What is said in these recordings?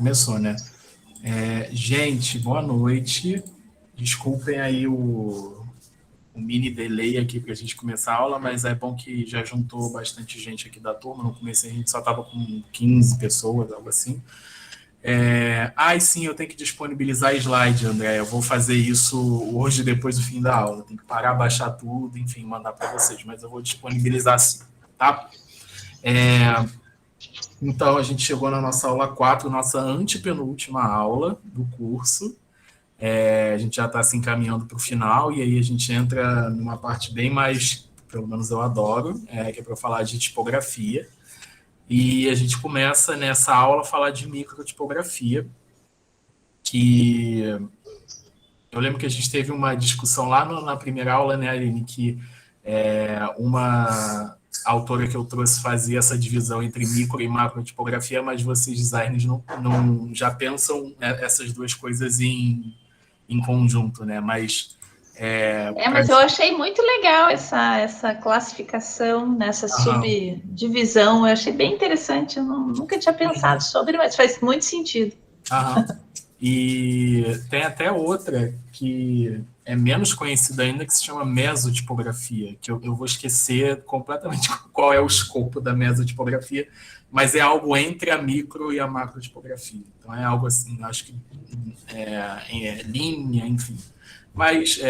Começou, né? Gente, boa noite. Desculpem aí o mini delay aqui para a gente começar a aula, mas é bom que já juntou bastante gente aqui da turma. No começo a gente só estava com 15 pessoas, algo assim. Sim, eu tenho que disponibilizar slide, André. Eu vou fazer isso hoje, depois do fim da aula. Tem que parar, baixar tudo, enfim, mandar para vocês. Mas eu vou disponibilizar sim, tá? Então, a gente chegou na nossa aula 4, nossa antepenúltima aula do curso. A gente já está se encaminhando para o final, e aí a gente entra numa parte bem mais, pelo menos eu adoro, que é para falar de tipografia. E a gente começa nessa aula a falar de microtipografia, que eu lembro que a gente teve uma discussão lá na primeira aula, né, Aline, que uma autora que eu trouxe fazia essa divisão entre micro e macro tipografia, mas vocês designers não já pensam essas duas coisas em conjunto, né? Mas mas eu achei muito legal essa classificação, nessa subdivisão. Eu achei bem interessante. Eu nunca tinha pensado sobre, mas faz muito sentido. E tem até outra que é menos conhecida ainda, que se chama mesotipografia, que eu vou esquecer completamente qual é o escopo da mesotipografia, mas é algo entre a micro e a macrotipografia. Então é algo assim, acho que linha, enfim. Mas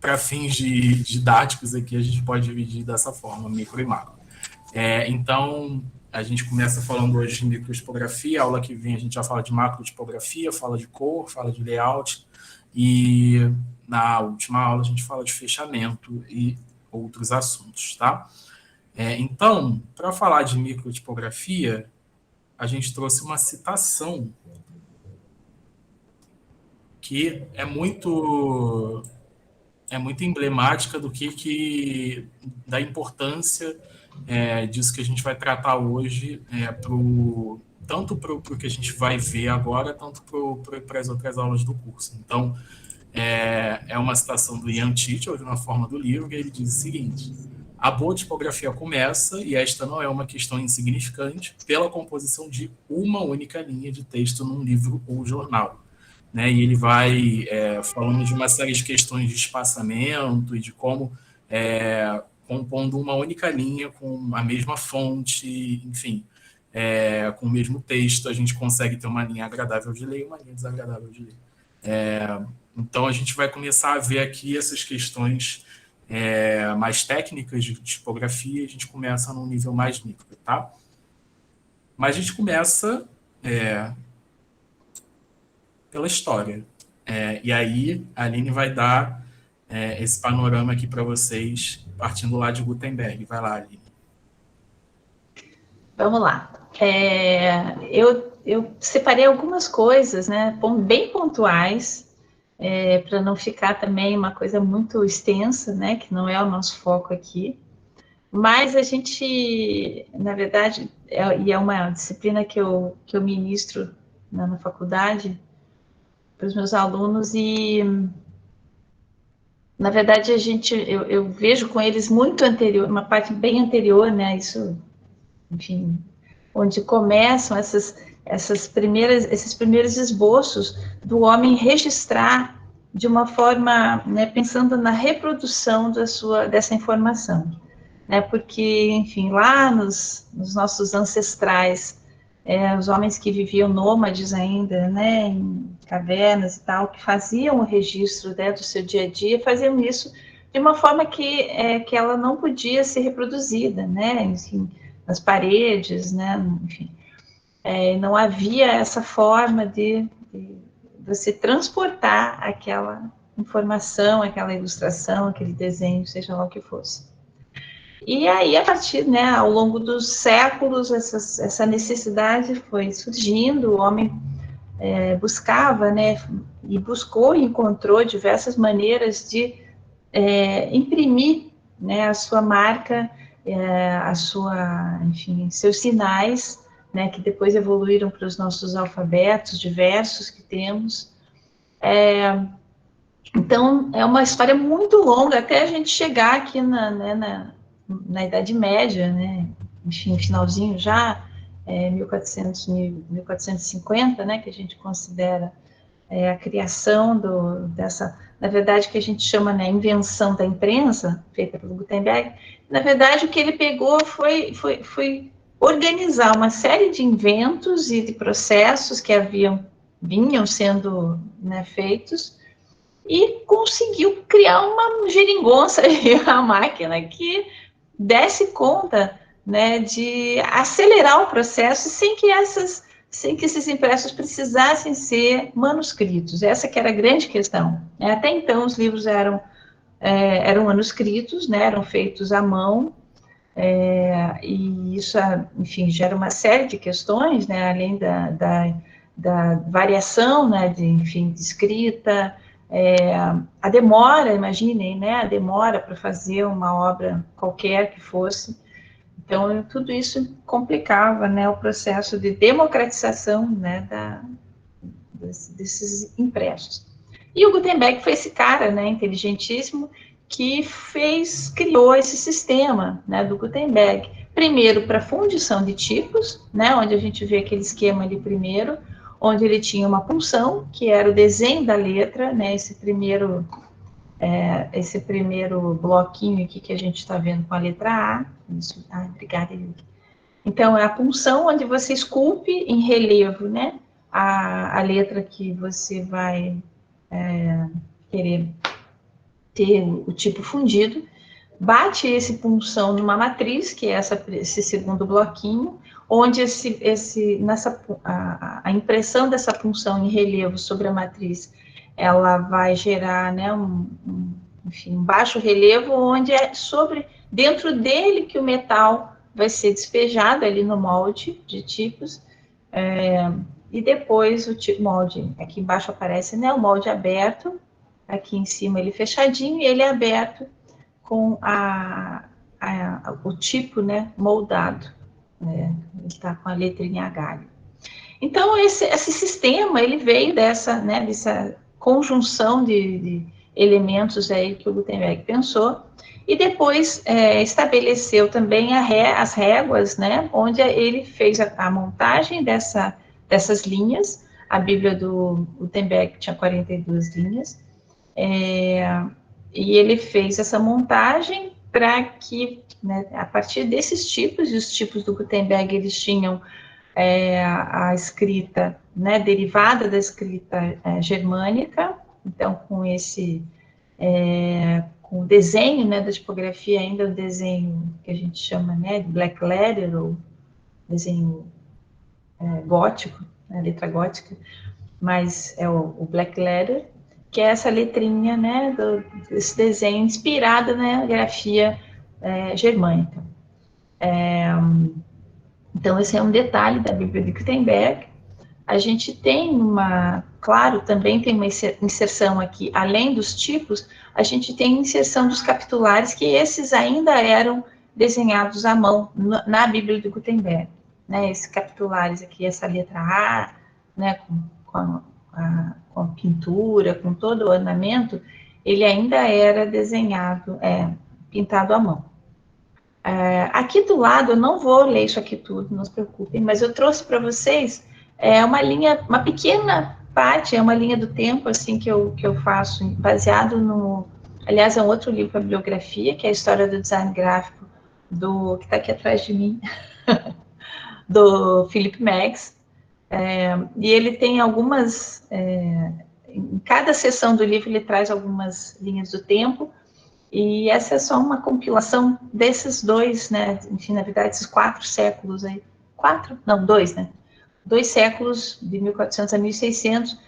para fins didáticos aqui, a gente pode dividir dessa forma, micro e macro. Então, a gente começa falando hoje de microtipografia, a aula que vem a gente já fala de macrotipografia, fala de cor, fala de layout, e na última aula a gente fala de fechamento e outros assuntos, tá? Então, para falar de microtipografia, a gente trouxe uma citação que é muito emblemática da importância disso que a gente vai tratar hoje, tanto para o que a gente vai ver agora, tanto para as outras aulas do curso. Então, é uma citação do Ian Titchell, na forma do livro, e ele diz o seguinte: a boa tipografia começa, e esta não é uma questão insignificante, pela composição de uma única linha de texto num livro ou jornal. Né, e ele vai falando de uma série de questões de espaçamento e de como, compondo uma única linha com a mesma fonte, enfim, com o mesmo texto, a gente consegue ter uma linha agradável de ler e uma linha desagradável de ler. Então, a gente vai começar a ver aqui essas questões mais técnicas de tipografia, e a gente começa num nível mais micro, tá? Mas a gente começa pela história. E aí, a Aline vai dar esse panorama aqui para vocês, partindo lá de Gutenberg. Vai lá, Aline. Vamos lá. Eu separei algumas coisas, né, bem pontuais, para não ficar também uma coisa muito extensa, né, que não é o nosso foco aqui. Mas a gente, na verdade, e é uma disciplina que eu ministro na faculdade para os meus alunos, e na verdade eu vejo com eles muito anterior, uma parte bem anterior, né, isso, enfim, onde começam esses primeiros esboços do homem registrar de uma forma, né, pensando na reprodução dessa informação, né, porque, enfim, lá nos nossos ancestrais, os homens que viviam nômades ainda, né, em cavernas e tal, que faziam o registro, né, do seu dia a dia, faziam isso de uma forma que ela não podia ser reproduzida, né, enfim, nas paredes, né, enfim. Não havia essa forma de você transportar aquela informação, aquela ilustração, aquele desenho, seja lá o que fosse. E aí, a partir, né, ao longo dos séculos, essa necessidade foi surgindo, o homem buscava, né, e buscou e encontrou diversas maneiras de imprimir, né, a sua marca, enfim, seus sinais, né, que depois evoluíram para os nossos alfabetos diversos que temos. Então, é uma história muito longa, até a gente chegar aqui na Idade Média, né, enfim, finalzinho já, 1400, 1450, né, que a gente considera a criação dessa, na verdade, que a gente chama, né, invenção da imprensa, feita pelo Gutenberg. Na verdade, o que ele pegou foi organizar uma série de inventos e de processos que vinham sendo, né, feitos, e conseguiu criar uma geringonça, a máquina que desse conta, né, de acelerar o processo sem que esses impressos precisassem ser manuscritos. Essa que era a grande questão. Até então, os livros eram manuscritos, né, eram feitos à mão, e isso, enfim, gera uma série de questões, né, além da variação, né, enfim, de escrita, a demora, imaginem, né, a demora para fazer uma obra qualquer que fosse. Então, tudo isso complicava, né, o processo de democratização, né, desses impressos. E o Gutenberg foi esse cara, né, inteligentíssimo, que criou esse sistema, né, do Gutenberg. Primeiro para fundição de tipos, né, onde a gente vê aquele esquema ali primeiro, onde ele tinha uma punção, que era o desenho da letra, né, esse primeiro bloquinho aqui que a gente está vendo com a letra A. Isso, obrigada, Yuri. Então, é a punção onde você esculpe em relevo, né, a letra que você vai querer ter o tipo fundido, bate esse punção numa matriz, que é esse segundo bloquinho, onde a impressão dessa punção em relevo sobre a matriz, ela vai gerar, né, enfim, um baixo relevo, onde dentro dele que o metal vai ser despejado ali no molde de tipos, e depois o tipo molde, aqui embaixo aparece, né, o molde aberto, aqui em cima ele fechadinho, e ele é aberto com o tipo, né, moldado, ele está com a letrinha H. Então, esse sistema, ele veio dessa conjunção de elementos aí que o Gutenberg pensou, e depois estabeleceu também as réguas, né, onde ele fez a montagem dessas linhas. A Bíblia do Gutenberg tinha 42 linhas, e ele fez essa montagem para que, né, a partir desses tipos, e os tipos do Gutenberg, eles tinham a escrita, né, derivada da escrita germânica, então com com o desenho, né, da tipografia, ainda o desenho que a gente chama, né, de black letter, ou desenho gótico, né, letra gótica, mas é o black letter, que é essa letrinha, né, desse desenho inspirada na grafia germânica. Então, esse é um detalhe da Bíblia de Gutenberg. A gente tem claro, também tem uma inserção aqui, além dos tipos, a gente tem inserção dos capitulares, que esses ainda eram desenhados à mão na Bíblia de Gutenberg, né? Esses capitulares aqui, essa letra A, né, com a pintura, com todo o ornamento, ele ainda era desenhado, pintado à mão. Aqui do lado, eu não vou ler isso aqui tudo, não se preocupem, mas eu trouxe para vocês uma pequena parte, é uma linha do tempo, assim, que eu faço, baseado aliás, é um outro livro, a bibliografia, que é a história do design gráfico, que está aqui atrás de mim, do Philip Meggs, e ele tem em cada seção do livro ele traz algumas linhas do tempo, e essa é só uma compilação desses dois, né, enfim, na verdade, esses 4 séculos aí, 4? Não, 2, né, 2 séculos, de 1400 a 1600,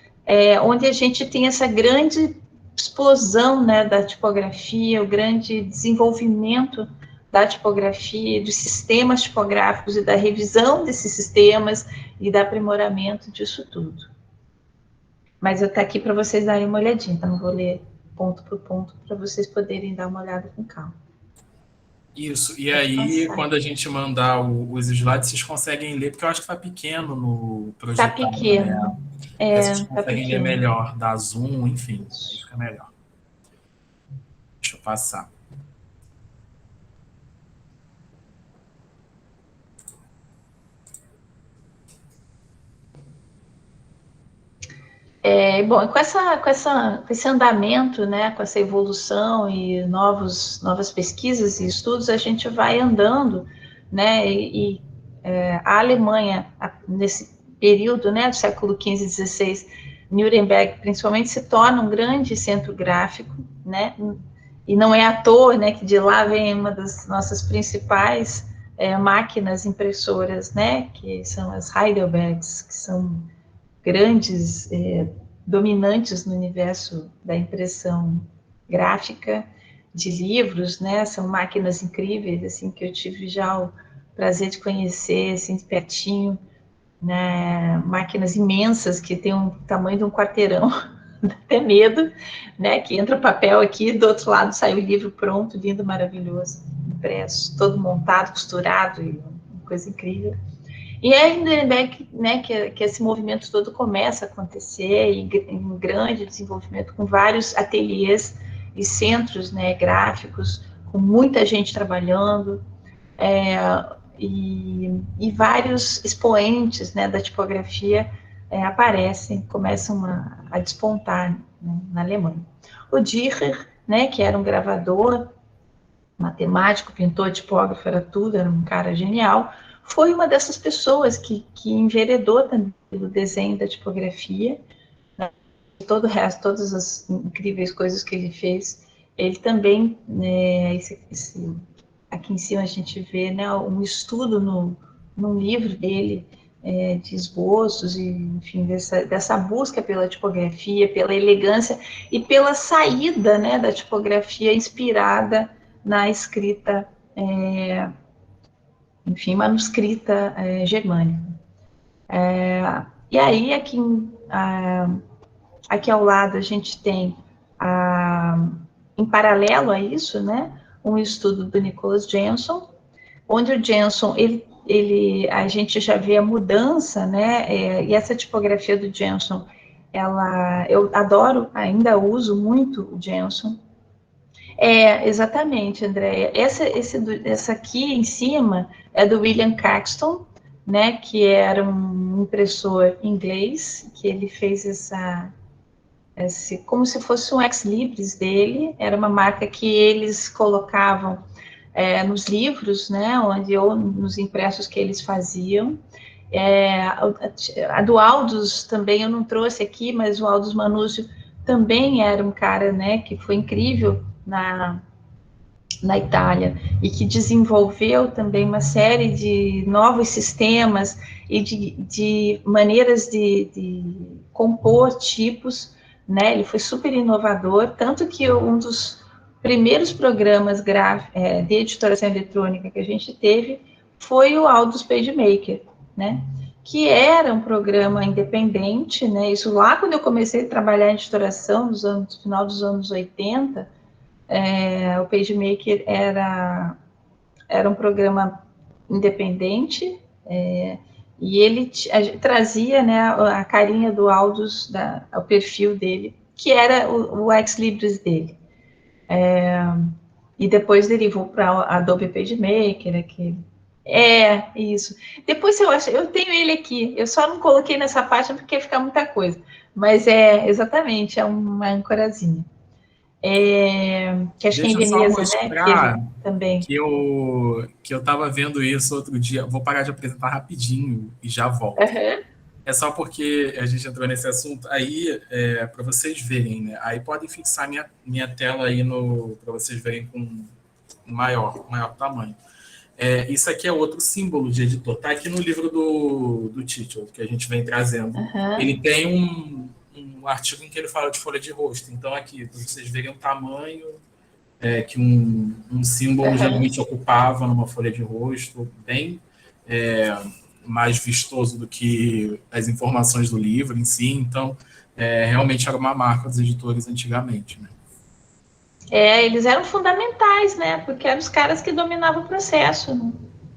onde a gente tem essa grande explosão, né, da tipografia, o grande desenvolvimento da tipografia, dos sistemas tipográficos e da revisão desses sistemas e do aprimoramento disso tudo. Mas eu estou aqui para vocês darem uma olhadinha, então vou ler ponto por ponto para vocês poderem dar uma olhada com calma. Isso, e aí quando a gente mandar os slides, vocês conseguem ler, porque eu acho que está pequeno no projeto. Está pequeno. Né? Vocês conseguem ler melhor, dar zoom, enfim, aí fica melhor. Deixa eu passar. E bom, com esse andamento, né, com essa evolução e novas pesquisas e estudos, a gente vai andando, né, a Alemanha, nesse período, né, do século XV e XVI, Nuremberg, principalmente, se torna um grande centro gráfico, né, e não é à toa, né, que de lá vem uma das nossas principais máquinas impressoras, né, que são as Heidelbergs, que são grandes dominantes no universo da impressão gráfica de livros, né? São máquinas incríveis, assim, que eu tive já o prazer de conhecer, assim, de pertinho, né? Máquinas imensas que têm um tamanho de um quarteirão, dá até medo, né? Que entra o papel aqui, do outro lado sai o livro pronto, lindo, maravilhoso, impresso, todo montado, costurado, e uma coisa incrível. E é em Nuremberg, né, que esse movimento todo começa a acontecer, em grande desenvolvimento, com vários ateliês e centros, né, gráficos, com muita gente trabalhando, e vários expoentes, né, da tipografia aparecem, começam a despontar, né, na Alemanha. O Dürer, né, que era um gravador, matemático, pintor, tipógrafo, era tudo, era um cara genial, foi uma dessas pessoas que enveredou também pelo desenho da tipografia, né? Todo o resto, todas as incríveis coisas que ele fez, ele também, né, aqui em cima a gente vê, né, um estudo num livro dele, de esboços, e, enfim, dessa busca pela tipografia, pela elegância e pela saída, né, da tipografia inspirada na escrita, enfim, manuscrita germânica. E aí, aqui ao lado, a gente tem, em paralelo a isso, né, um estudo do Nicholas Jenson, onde o Jenson, a gente já vê a mudança, né, e essa tipografia do Jenson, eu adoro, ainda uso muito o Jenson. Exatamente, Andréia. Essa aqui em cima é do William Caxton, né, que era um impressor inglês, que ele fez como se fosse um ex-libris dele, era uma marca que eles colocavam nos livros, né, ou nos impressos que eles faziam. A do Aldus também eu não trouxe aqui, mas o Aldus Manuzio também era um cara, né, que foi incrível na Itália, e que desenvolveu também uma série de novos sistemas e de maneiras de compor tipos, né? Ele foi super inovador, tanto que um dos primeiros programas de editoração eletrônica que a gente teve foi o Aldus PageMaker, né? Que era um programa independente, né? Isso lá quando eu comecei a trabalhar em editoração, no final dos anos 80, o PageMaker era um programa independente, e ele trazia, né, a carinha do Aldus, o perfil dele, que era o ex-libris dele. E depois derivou para a Adobe PageMaker, aquele. Isso. Depois eu tenho ele aqui, eu só não coloquei nessa página porque ia ficar muita coisa, mas exatamente, é uma âncorazinha. Que acho que é em Deixa eu só Veneza, né? Que ele mostrar também. que eu estava vendo isso outro dia. Vou parar de apresentar rapidinho e já volto. Uhum. É só porque a gente entrou nesse assunto. Aí, para vocês verem, né? Aí podem fixar minha tela aí para vocês verem com maior tamanho. Isso aqui é outro símbolo de editor. Está aqui no livro do Titchell, que a gente vem trazendo. Uhum. Ele tem um artigo em que ele fala de folha de rosto. Então, aqui, para vocês verem o tamanho que um símbolo Uhum. geralmente ocupava numa folha de rosto, bem mais vistoso do que as informações do livro em si. Então, realmente era uma marca dos editores antigamente, né? Eles eram fundamentais, né? Porque eram os caras que dominavam o processo. Né?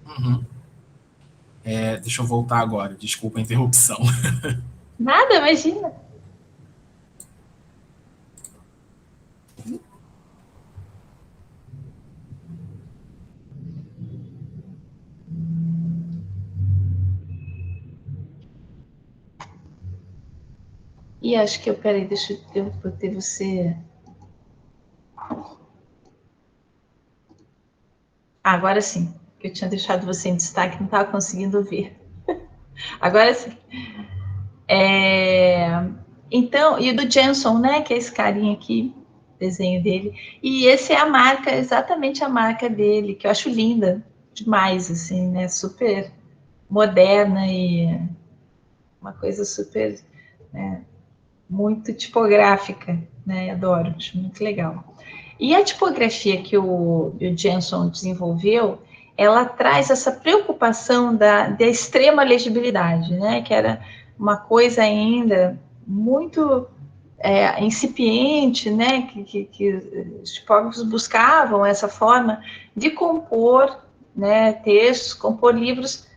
Uhum. Deixa eu voltar agora, desculpa a interrupção. Nada, imagina. E acho que peraí, deixa eu botar você. Agora sim, eu tinha deixado você em destaque, não estava conseguindo ver. Agora sim. Então, e do Jenson, né, que é esse carinha aqui, desenho dele. E esse é a marca, exatamente a marca dele, que eu acho linda demais, assim, né, super moderna e uma coisa super, né, muito tipográfica, né, adoro, acho muito legal. E a tipografia que o Jenson desenvolveu, ela traz essa preocupação da extrema legibilidade, né? Que era uma coisa ainda muito incipiente, né? Que os tipógrafos buscavam essa forma de compor, né, textos, compor livros.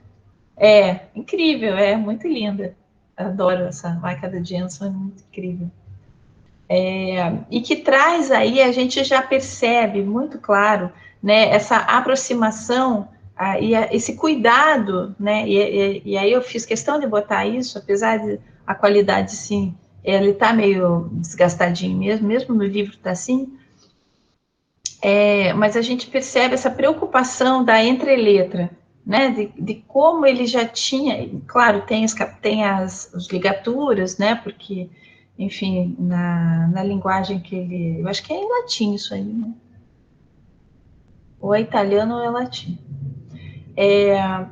É incrível, é muito linda. Adoro essa marca da Jenson, é muito incrível. E que traz aí, a gente já percebe muito claro, né, essa aproximação esse cuidado, né, e aí eu fiz questão de botar isso, apesar de a qualidade, sim, ele está meio desgastadinho mesmo no livro está assim, mas a gente percebe essa preocupação da entreletra, né, de como ele já tinha, claro, tem as ligaturas, né, porque, enfim, na linguagem que ele, eu acho que é em latim isso aí, né? Ou é italiano ou é latim.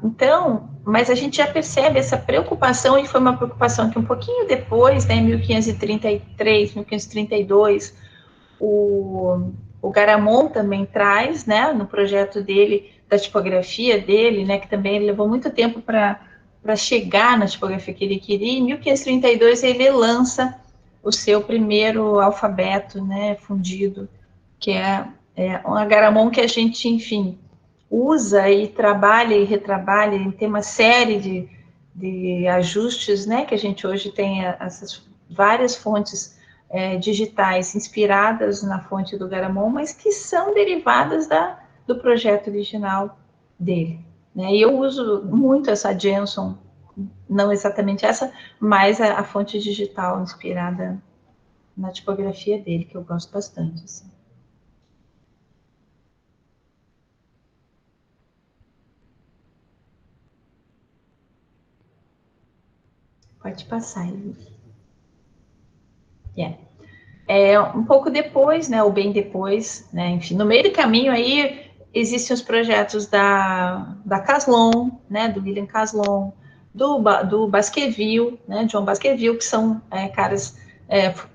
Então, mas a gente já percebe essa preocupação, e foi uma preocupação que um pouquinho depois, né, em 1533, 1532, o Garamond também traz, né, no projeto dele, da tipografia dele, né, que também levou muito tempo para chegar na tipografia que ele queria. Em 1532 ele lança o seu primeiro alfabeto, né, fundido, que é um Garamond que a gente, enfim, usa e trabalha e retrabalha, e tem uma série de ajustes, né, que a gente hoje tem essas várias fontes digitais inspiradas na fonte do Garamond, mas que são derivadas do projeto original dele. Né? E eu uso muito essa Jenson, não exatamente essa, mas a fonte digital inspirada na tipografia dele, que eu gosto bastante. Assim. Pode passar aí. Yeah. Um pouco depois, né, ou bem depois, né, enfim, no meio do caminho aí existem os projetos da Caslon, né, do William Caslon, do Baskerville, né, John Baskerville, que são caras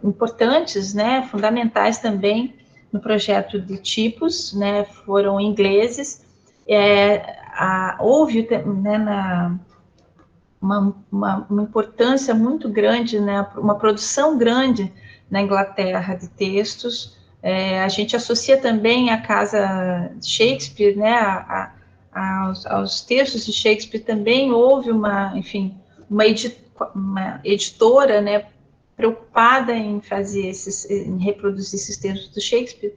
importantes, né, fundamentais também no projeto de tipos, né, foram ingleses. Houve, né, uma importância muito grande, né, uma produção grande na Inglaterra de textos. A gente associa também a casa Shakespeare, né, aos textos de Shakespeare também houve enfim, uma editora, né, preocupada em em reproduzir esses textos do Shakespeare.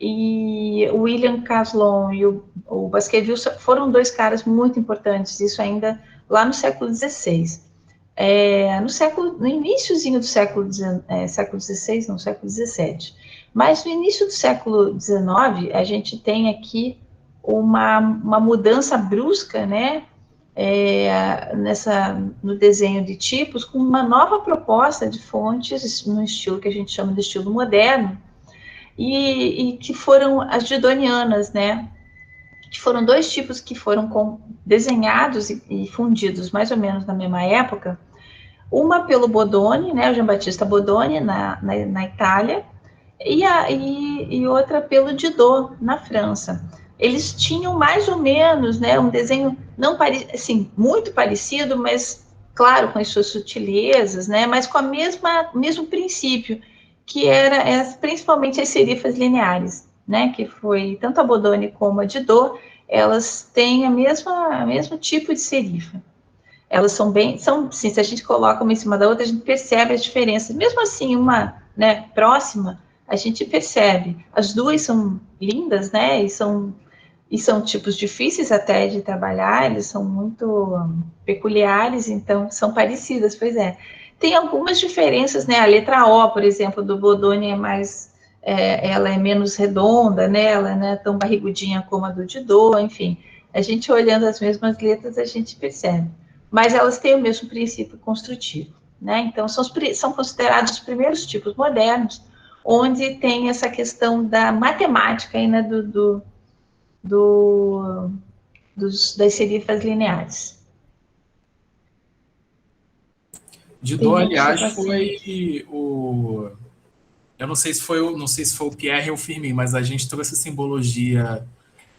E o William Caslon e o Baskerville foram dois caras muito importantes, isso ainda lá no século XVI. No iníciozinho do século XVI, não, século XVII. Mas no início do século XIX, a gente tem aqui uma mudança brusca, né, no desenho de tipos, com uma nova proposta de fontes, no estilo que a gente chama de estilo moderno, e que foram as didonianas, né, que foram dois tipos que foram desenhados e fundidos mais ou menos na mesma época, uma pelo Bodoni, né, o Jean Baptiste Bodoni, na Itália, e outra pelo Didot, na França. Eles tinham mais ou menos, né, um desenho não assim, muito parecido, mas claro, com as suas sutilezas, né, mas com mesmo princípio, que era principalmente as serifas lineares, né, que foi tanto a Bodoni como a Didot, elas têm o mesmo tipo de serifa. Elas sim, se a gente coloca uma em cima da outra, a gente percebe as diferenças. Mesmo assim, uma, né, próxima, a gente percebe. As duas são lindas, né, e são tipos difíceis até de trabalhar, eles são muito peculiares, então são parecidas, pois é. tem algumas diferenças, né? A letra O, por exemplo, do Bodoni ela é menos redonda, né? Ela não é tão barrigudinha como a do Didot, enfim. A gente olhando as mesmas letras, a gente percebe. Mas elas têm o mesmo princípio construtivo, né? Então, são considerados os primeiros tipos modernos, onde tem essa questão da matemática aí, né? Das serifas lineares. Didot, aliás, foi o... Eu não sei se foi o Pierre ou o Firmin, mas a gente trouxe a simbologia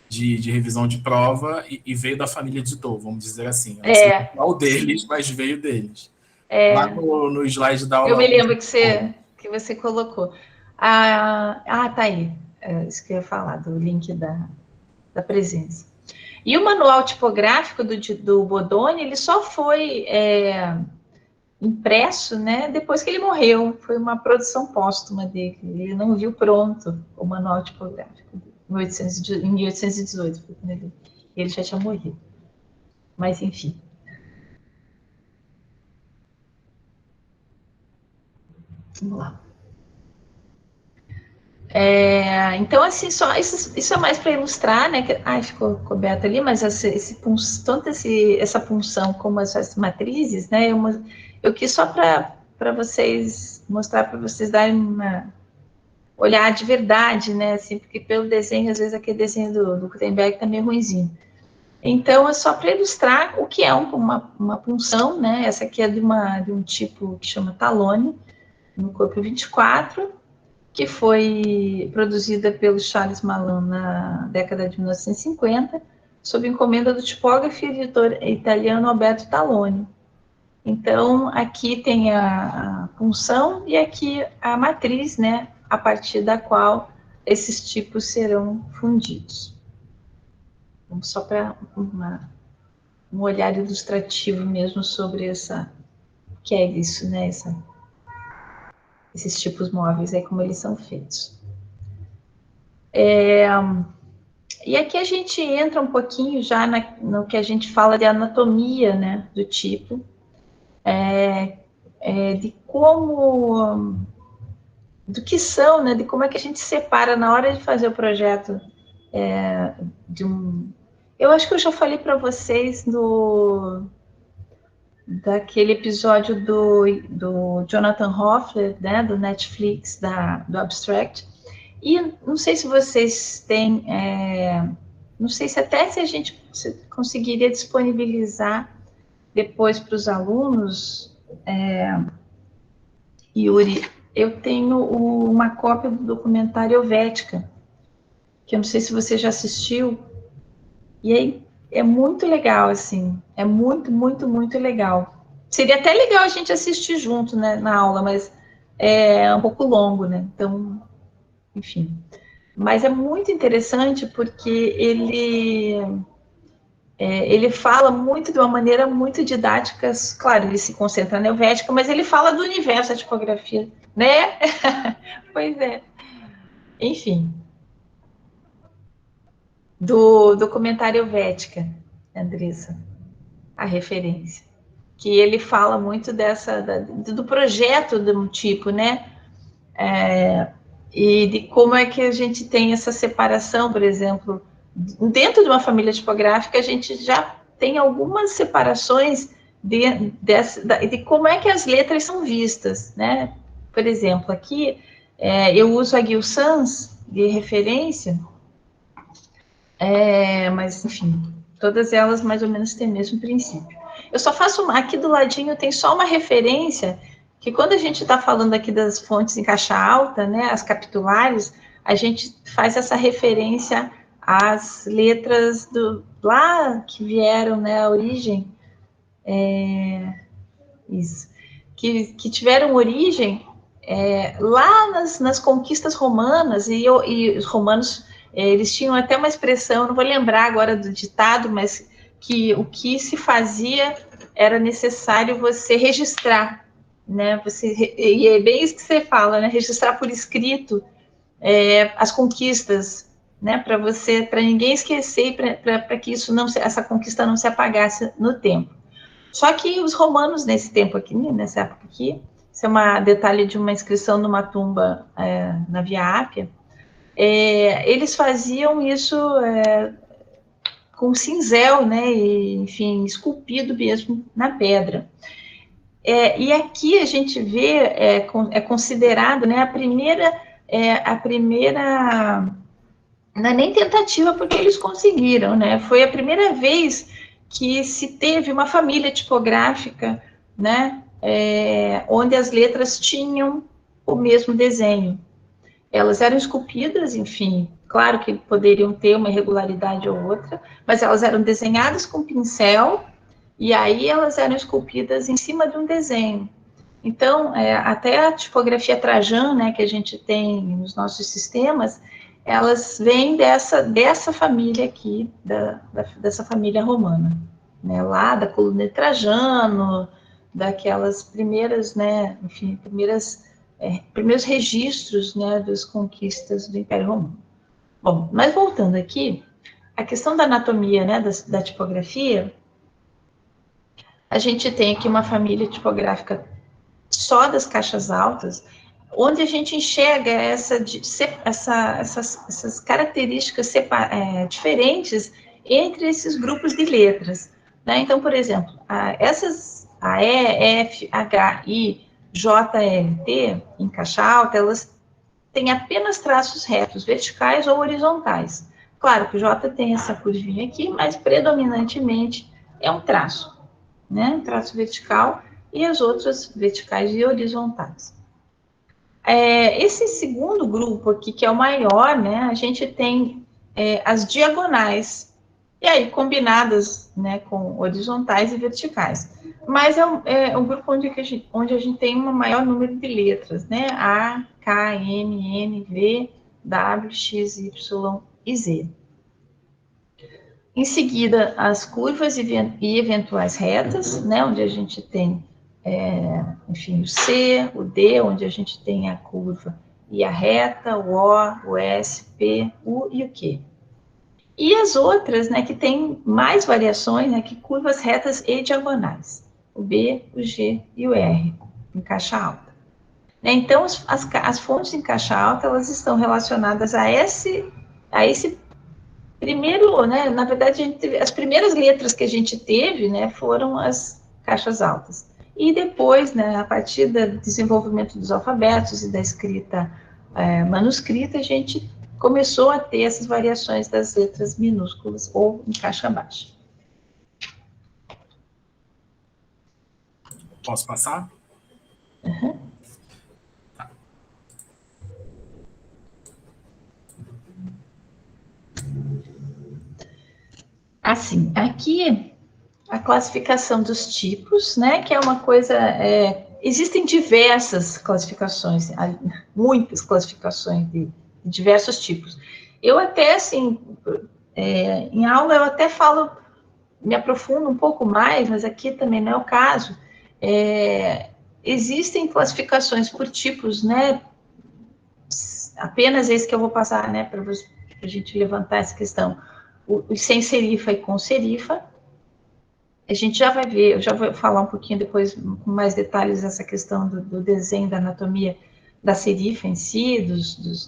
de revisão de prova e veio da família Didot, vamos dizer assim. Eu não sei qual deles, mas veio deles. Lá no slide da aula. Eu me lembro que você colocou. Tá aí. Isso que eu ia falar, do link da presença. E o manual tipográfico do Bodoni, ele só foi impresso, né, depois que ele morreu. Foi uma produção póstuma dele. Ele não viu pronto o manual tipográfico em 1818, porque ele já tinha morrido. Mas, enfim. Vamos lá. Então, assim, só isso é mais para ilustrar, né? Ficou coberto ali, mas tanto essa punção como essas matrizes, né? Eu quis só para vocês mostrar, para vocês darem uma olhar de verdade, né? Assim, porque pelo desenho, às vezes aquele desenho do Gutenberg tá meio ruinzinho. Então, é só para ilustrar o que é uma punção, né? Essa aqui é de um tipo que chama talone, no corpo 24, que foi produzida pelo Charles Malan na década de 1950, sob encomenda do tipógrafo e editor italiano Alberto Taloni. Então, aqui tem a punção e aqui a matriz, né, a partir da qual esses tipos serão fundidos. Vamos só para um olhar ilustrativo mesmo sobre o que é isso, né, esses tipos móveis, como eles são feitos. E aqui a gente entra um pouquinho já no que a gente fala de anatomia, né, do tipo, de como, do que são, né, de como é que a gente separa na hora de fazer o projeto Eu acho que eu já falei para vocês daquele episódio do Jonathan Hoffler, né, do Netflix, do Abstract. E não sei se vocês têm, não sei se até se a gente conseguiria disponibilizar depois para os alunos, Yuri, eu tenho uma cópia do documentário Helvética, que eu não sei se você já assistiu, e aí é muito legal, assim, é muito, muito, muito legal. Seria até legal a gente assistir junto, né, na aula, mas é um pouco longo, né, então, enfim. Mas é muito interessante porque ele fala muito de uma maneira muito didática, claro, ele se concentra na Helvética, mas ele fala do universo da tipografia, né? Pois é. Enfim. Do documentário Helvética, Andressa, a referência. Que ele fala muito do projeto de um tipo, né? E de como é que a gente tem essa separação, por exemplo, dentro de uma família tipográfica, a gente já tem algumas separações de como é que as letras são vistas, né? Por exemplo, aqui eu uso a Gill Sans de referência, mas, enfim, todas elas mais ou menos têm o mesmo princípio. Eu só faço, aqui do ladinho tem só uma referência, que quando a gente está falando aqui das fontes em caixa alta, né, as capitulares, a gente faz essa referência às letras lá que vieram, né, a origem, isso, que tiveram origem lá nas conquistas romanas, e os romanos, eles tinham até uma expressão, não vou lembrar agora do ditado, mas que o que se fazia era necessário você registrar, né? E é bem isso que você fala, né? Registrar por escrito as conquistas, né? Para ninguém esquecer, para que essa conquista não se apagasse no tempo. Só que os romanos, nesse tempo aqui, nessa época aqui, isso é um detalhe de uma inscrição numa tumba na Via Ápia, eles faziam isso com cinzel, né, e, enfim, esculpido mesmo na pedra. E aqui a gente vê, é considerado, né, a primeira, não é nem tentativa, porque eles conseguiram, né, foi a primeira vez que se teve uma família tipográfica, né, onde as letras tinham o mesmo desenho. Elas eram esculpidas, enfim, claro que poderiam ter uma irregularidade ou outra, mas elas eram desenhadas com pincel, e aí elas eram esculpidas em cima de um desenho. Então, até a tipografia Trajan, né, que a gente tem nos nossos sistemas, elas vêm dessa família aqui, dessa família romana, né, lá da coluna de Trajano, daquelas primeiras, né, enfim, primeiros registros, né, das conquistas do Império Romano. Bom, mas voltando aqui, a questão da anatomia, né, da tipografia, a gente tem aqui uma família tipográfica só das caixas altas, onde a gente enxerga essas características diferentes entre esses grupos de letras, né? Então, por exemplo, a E, F, H, I, J, L, T, em caixa alta, elas têm apenas traços retos, verticais ou horizontais. Claro que o J tem essa curvinha aqui, mas predominantemente é um traço, né? Um traço vertical, e as outras verticais e horizontais. Esse segundo grupo aqui, que é o maior, né, a gente tem as diagonais, e aí combinadas, né, com horizontais e verticais. Mas é um grupo onde a gente tem um maior número de letras, né, A, K, M, N, V, W, X, Y e Z. Em seguida, as curvas e eventuais retas, né, onde a gente tem, enfim, o C, o D, onde a gente tem a curva e a reta, o O, o S, P, U e o Q. E as outras, né, que tem mais variações, né, que curvas retas e diagonais, o B, o G e o R, em caixa alta. Então, as fontes em caixa alta, elas estão relacionadas a esse primeiro, né, na verdade, as primeiras letras que a gente teve, né, foram as caixas altas. E depois, né, a partir do desenvolvimento dos alfabetos e da escrita manuscrita, a gente começou a ter essas variações das letras minúsculas ou em caixa baixa. Posso passar? Uhum. Tá. Assim, aqui a classificação dos tipos, né, que é uma coisa, existem diversas classificações, muitas classificações de diversos tipos. Eu até, assim, em aula eu até falo, me aprofundo um pouco mais, mas aqui também não é o caso. Existem classificações por tipos, né, apenas esse que eu vou passar, né, para a gente levantar essa questão. Os sem serifa e com serifa, a gente já vai ver, eu já vou falar um pouquinho depois, com mais detalhes, essa questão do desenho, da anatomia da serifa em si,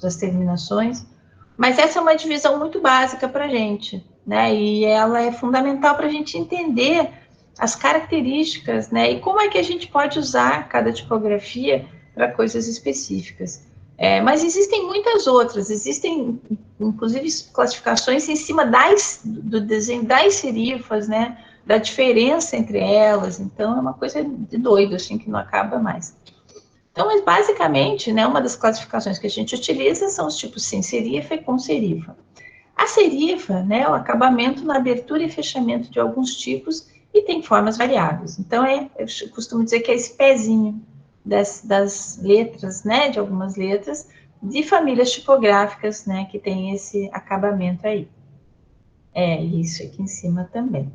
das terminações, mas essa é uma divisão muito básica para a gente, né, e ela é fundamental para a gente entender as características, né, e como é que a gente pode usar cada tipografia para coisas específicas. Mas existem muitas outras, existem, inclusive, classificações em cima do desenho das serifas, né, da diferença entre elas, então é uma coisa de doido, assim, que não acaba mais. Então, mas basicamente, né, uma das classificações que a gente utiliza são os tipos sem serifa e com serifa. A serifa, né, é o acabamento na abertura e fechamento de alguns tipos e tem formas variáveis. Então, eu costumo dizer que é esse pezinho das letras, né, de algumas letras, de famílias tipográficas, né, que tem esse acabamento aí. Isso aqui em cima também.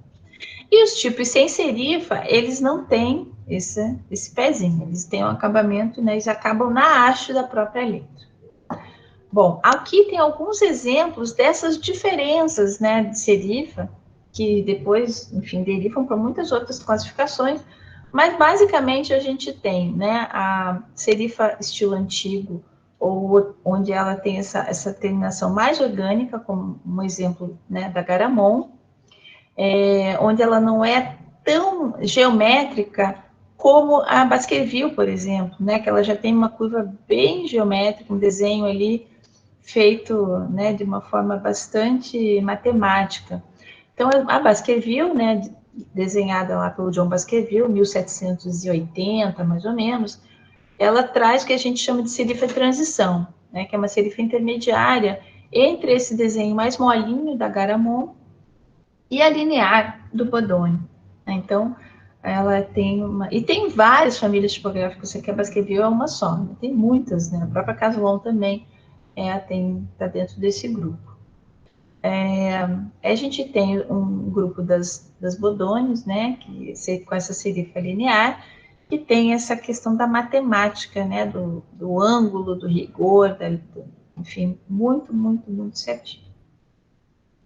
E os tipos sem serifa, eles não têm esse pezinho, eles têm um acabamento, né, eles acabam na haste da própria letra. Bom, aqui tem alguns exemplos dessas diferenças, né, de serifa, que depois, enfim, derivam para muitas outras classificações, mas basicamente a gente tem, né, a serifa estilo antigo, ou onde ela tem essa terminação mais orgânica, como um exemplo, né, da Garamond, onde ela não é tão geométrica como a Baskerville, por exemplo, né, que ela já tem uma curva bem geométrica, um desenho ali feito, né, de uma forma bastante matemática. Então, a Baskerville, né, desenhada lá pelo John Baskerville, 1780, mais ou menos, ela traz o que a gente chama de serifa de transição, né, que é uma serifa intermediária entre esse desenho mais molinho da Garamond e a linear do Bodoni. Então, ela tem uma... E tem várias famílias tipográficas, você quer Baskerville é uma só, né? Tem muitas, né? A própria Caslon também está dentro desse grupo. A gente tem um grupo das Bodonis, né? Com essa serifa linear, que tem essa questão da matemática, né? Do ângulo, do rigor, enfim, muito, muito, muito certinho,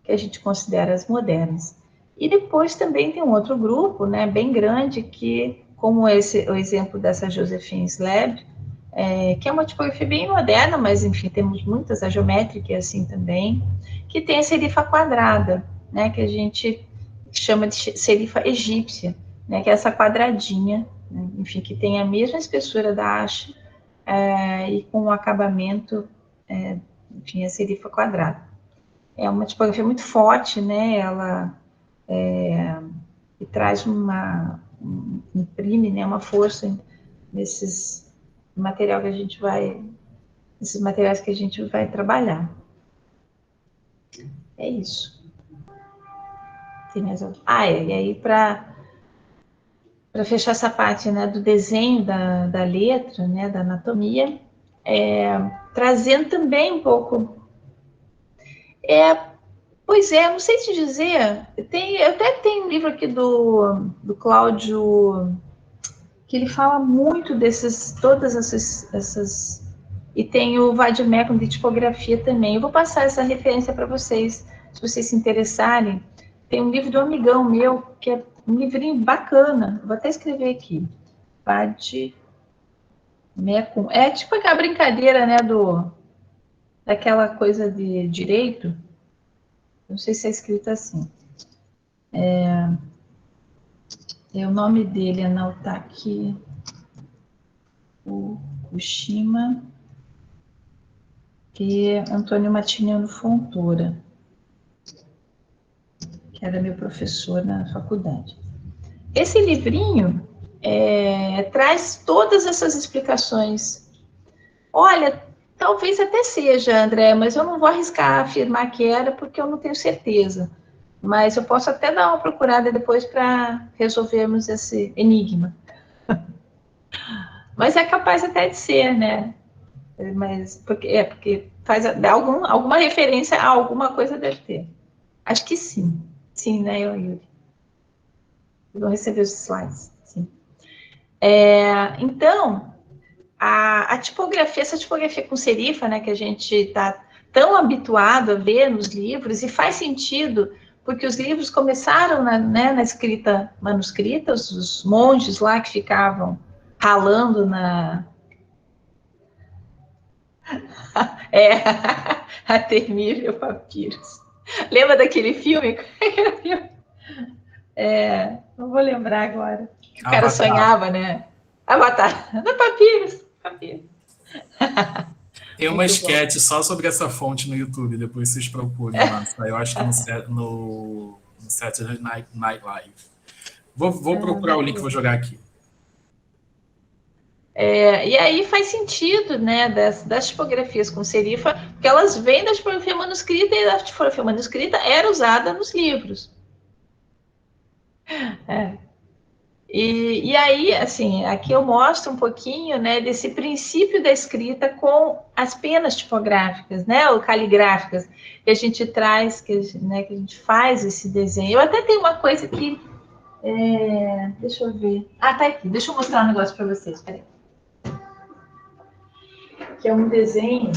que a gente considera as modernas. E depois também tem um outro grupo, né, bem grande, que, como o exemplo dessa Josephine Slab, que é uma tipografia bem moderna, mas, enfim, temos muitas, a geométrica assim também, que tem a serifa quadrada, né, que a gente chama de serifa egípcia, né, que é essa quadradinha, né, enfim, que tem a mesma espessura da haste e com um acabamento, enfim, a serifa quadrada. É uma tipografia muito forte, né? Ela traz imprime, né, uma força nesses material que a gente vai, esses materiais que a gente vai trabalhar. É isso. Tem mais algum? E aí para fechar essa parte, né, do desenho da letra, né, da anatomia, trazendo também um pouco pois é, não sei te dizer. Eu até tenho um livro aqui do Cláudio, que ele fala muito todas essas. E tem o Vademecum de tipografia também. Eu vou passar essa referência para vocês, se vocês se interessarem. Tem um livro do amigão meu, que é um livrinho bacana. Vou até escrever aqui. Vademecum. É tipo aquela brincadeira, né, daquela coisa de direito. Não sei se é escrito assim. O nome dele é Naotaki Fukushima e Antônio Matiniano Fontoura, que era meu professor na faculdade. Esse livrinho traz todas essas explicações. Olha, talvez até seja, André, mas eu não vou arriscar afirmar que era, porque eu não tenho certeza. Mas eu posso até dar uma procurada depois para resolvermos esse enigma. Mas é capaz até de ser, né? Mas porque faz alguma referência a alguma coisa deve ter. Acho que sim. Sim, né, Yuri? Vão receber os slides. Sim. Então, a tipografia, essa tipografia com serifa, né, que a gente está tão habituado a ver nos livros, e faz sentido, porque os livros começaram na escrita manuscrita, os monges lá que ficavam ralando a Termível Papiros. Lembra daquele filme? Não vou lembrar agora. O cara sonhava, né? Avatar. No Papiros. Tem uma sketch só sobre essa fonte no YouTube, depois vocês procurem lá. Eu acho que no Saturday Night Live. Vou procurar o link e vou jogar aqui. E aí faz sentido, né, das tipografias com serifa, porque elas vêm da tipografia manuscrita, e a tipografia manuscrita era usada nos livros. E aí, assim, aqui eu mostro um pouquinho, né, desse princípio da escrita com as penas tipográficas, né, ou caligráficas, que a gente traz, que a gente faz esse desenho. Eu até tenho uma coisa que... deixa eu ver. Tá aqui. Deixa eu mostrar um negócio para vocês, peraí. Que é um desenho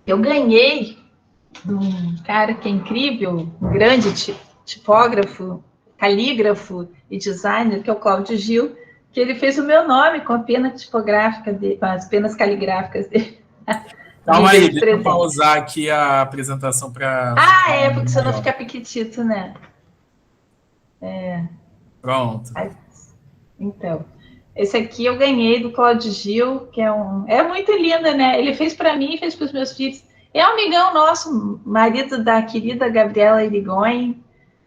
que eu ganhei de um cara que é incrível, um grande tipógrafo, calígrafo e designer, que é o Cláudio Gil, que ele fez o meu nome com a pena tipográfica dele, com as penas caligráficas dele, Calma aí, de deixa eu presente. pausar aqui a apresentação para Ah, ficar é, porque senão maior. fica piquitito, né? Pronto. Então, esse aqui eu ganhei do Cláudio Gil, que é muito linda, né? Ele fez para mim e fez para os meus filhos. É um amigão nosso, marido da querida Gabriela Irigoyen,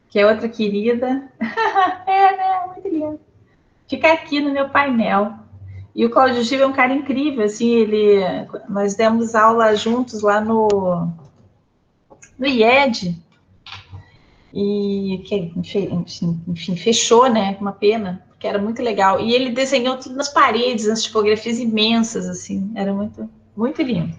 que é outra querida. É, né? Muito lindo. Fica aqui no meu painel. E o Cláudio Gil é um cara incrível, assim, nós demos aula juntos lá no IED, e que enfim, fechou, né? Uma pena, porque era muito legal. E ele desenhou tudo nas paredes, nas tipografias imensas, assim, era muito, muito lindo.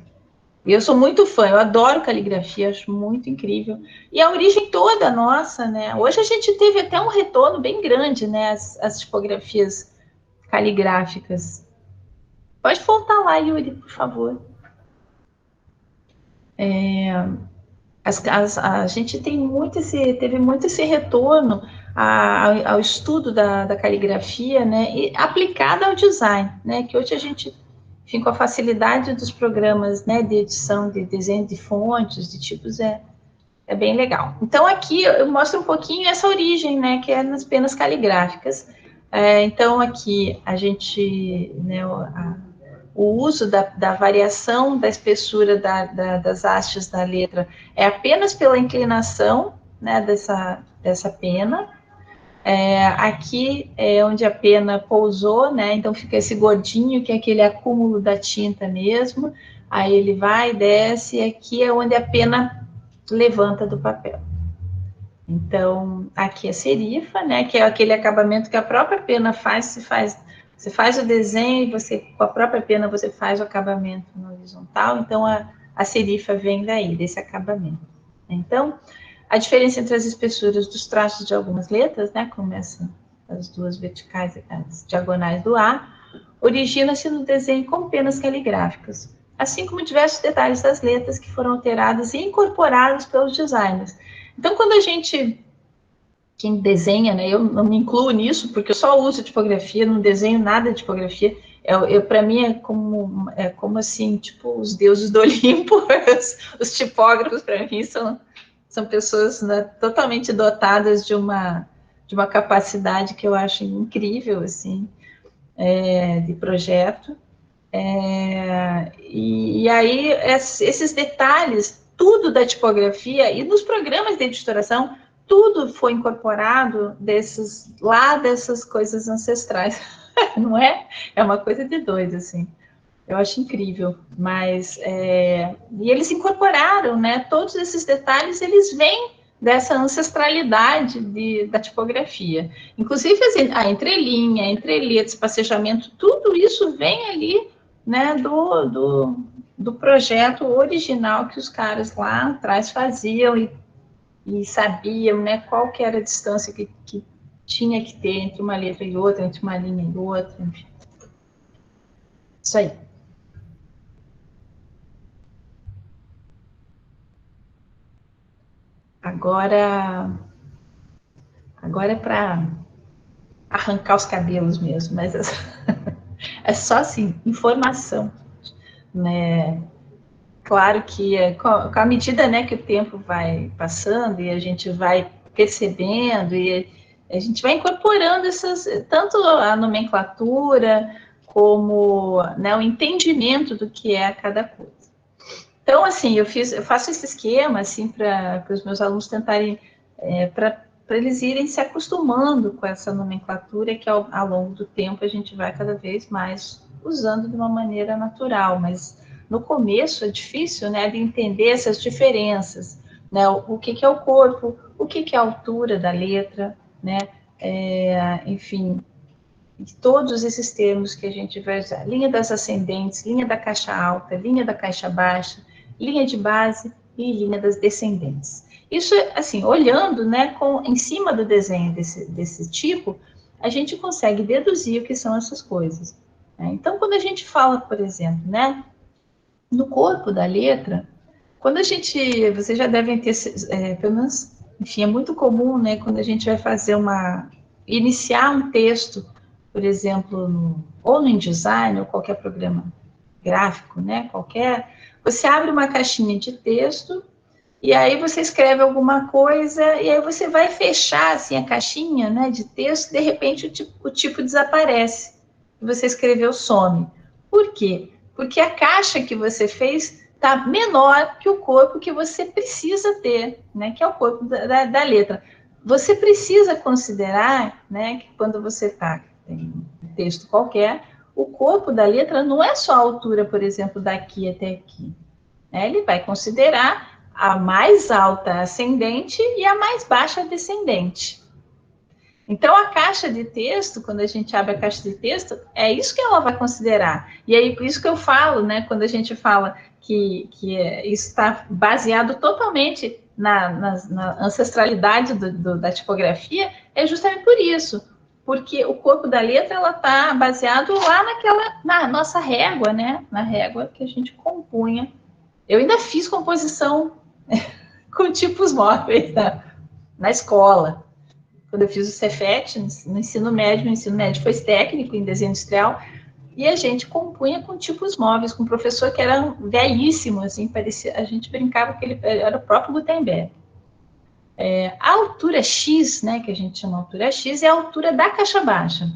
E eu sou muito fã, eu adoro caligrafia, acho muito incrível. E a origem toda nossa, né? Hoje a gente teve até um retorno bem grande, né? As tipografias caligráficas. Pode voltar lá, Yuri, por favor. A gente teve muito esse retorno ao estudo da caligrafia, né, e aplicada ao design, né, que hoje a gente, enfim, com a facilidade dos programas, né, de edição, de desenho de fontes, de tipos, é bem legal. Então, aqui eu mostro um pouquinho essa origem, né, que é nas penas caligráficas. Então, aqui a gente, né, o uso da variação da espessura das hastes da letra é apenas pela inclinação, né, dessa pena. Aqui é onde a pena pousou, né, então fica esse gordinho, que é aquele acúmulo da tinta mesmo, aí ele vai, desce, e aqui é onde a pena levanta do papel. Então, aqui é serifa, né, que é aquele acabamento que a própria pena faz, você faz o desenho e você, com a própria pena, você faz o acabamento no horizontal, então a serifa vem daí, desse acabamento. Então, a diferença entre as espessuras dos traços de algumas letras, né, começa as duas verticais, as diagonais do A, origina-se no desenho com penas caligráficas, assim como diversos detalhes das letras que foram alterados e incorporados pelos designers. Então, quando quem desenha, né, eu não me incluo nisso, porque eu só uso tipografia, não desenho nada de tipografia, para mim é como assim, tipo, os deuses do Olimpo, os tipógrafos, para mim, são pessoas, né, totalmente dotadas de uma capacidade que eu acho incrível, assim, de projeto. E aí, esses detalhes, tudo da tipografia e nos programas de editoração, tudo foi incorporado dessas coisas ancestrais, não é? É uma coisa de doido, assim. Eu acho incrível, e eles incorporaram, né? Todos esses detalhes, eles vêm dessa ancestralidade da tipografia. Inclusive, assim, a entrelinha, entreletra, passejamento, tudo isso vem ali, né, do projeto original que os caras lá atrás faziam e sabiam, né, qual que era a distância que tinha que ter entre uma letra e outra, entre uma linha e outra, enfim. Isso aí. Agora é para arrancar os cabelos mesmo, mas é só assim, informação, né? Claro que com a medida, né, que o tempo vai passando e a gente vai percebendo e a gente vai incorporando tanto a nomenclatura como, né, o entendimento do que é cada coisa. Então, assim, eu faço esse esquema assim para os meus alunos tentarem para eles irem se acostumando com essa nomenclatura que ao longo do tempo a gente vai cada vez mais usando de uma maneira natural, mas no começo é difícil, né, de entender essas diferenças, né, o que é o corpo, o que é a altura da letra, né, enfim, todos esses termos que a gente vai usar, linha das ascendentes, linha da caixa alta, linha da caixa baixa, linha de base e linha das descendentes. Isso, assim, olhando, né, em cima do desenho desse tipo, a gente consegue deduzir o que são essas coisas. Né? Então, quando a gente fala, por exemplo, né, no corpo da letra, Quando vocês já devem ter, pelo menos, enfim, é muito comum, né, quando a gente vai iniciar um texto, por exemplo, ou no InDesign, ou qualquer programa gráfico, né, você abre uma caixinha de texto, e aí você escreve alguma coisa, e aí você vai fechar, assim, a caixinha, né, de texto, de repente o tipo desaparece, e você escreveu some. Por quê? Porque a caixa que você fez está menor que o corpo que você precisa ter, né, que é o corpo da letra. Você precisa considerar, né, que quando você está em um texto qualquer, o corpo da letra não é só a altura, por exemplo, daqui até aqui. Né? Ele vai considerar a mais alta ascendente e a mais baixa descendente. Então, a caixa de texto, quando a gente abre a caixa de texto, é isso que ela vai considerar. E aí, por isso que eu falo, né, quando a gente fala que isso está baseado totalmente na ancestralidade da tipografia, é justamente por isso. Porque o corpo da letra, ela está baseado lá na nossa régua, né? Na régua que a gente compunha. Eu ainda fiz composição com tipos móveis na escola. Quando eu fiz o Cefet, no ensino médio, o ensino médio foi técnico em desenho industrial, e a gente compunha com tipos móveis, com um professor que era velhíssimo, assim, parecia, a gente brincava que ele era o próprio Gutenberg. A altura X, né, que a gente chama altura X, é a altura da caixa baixa,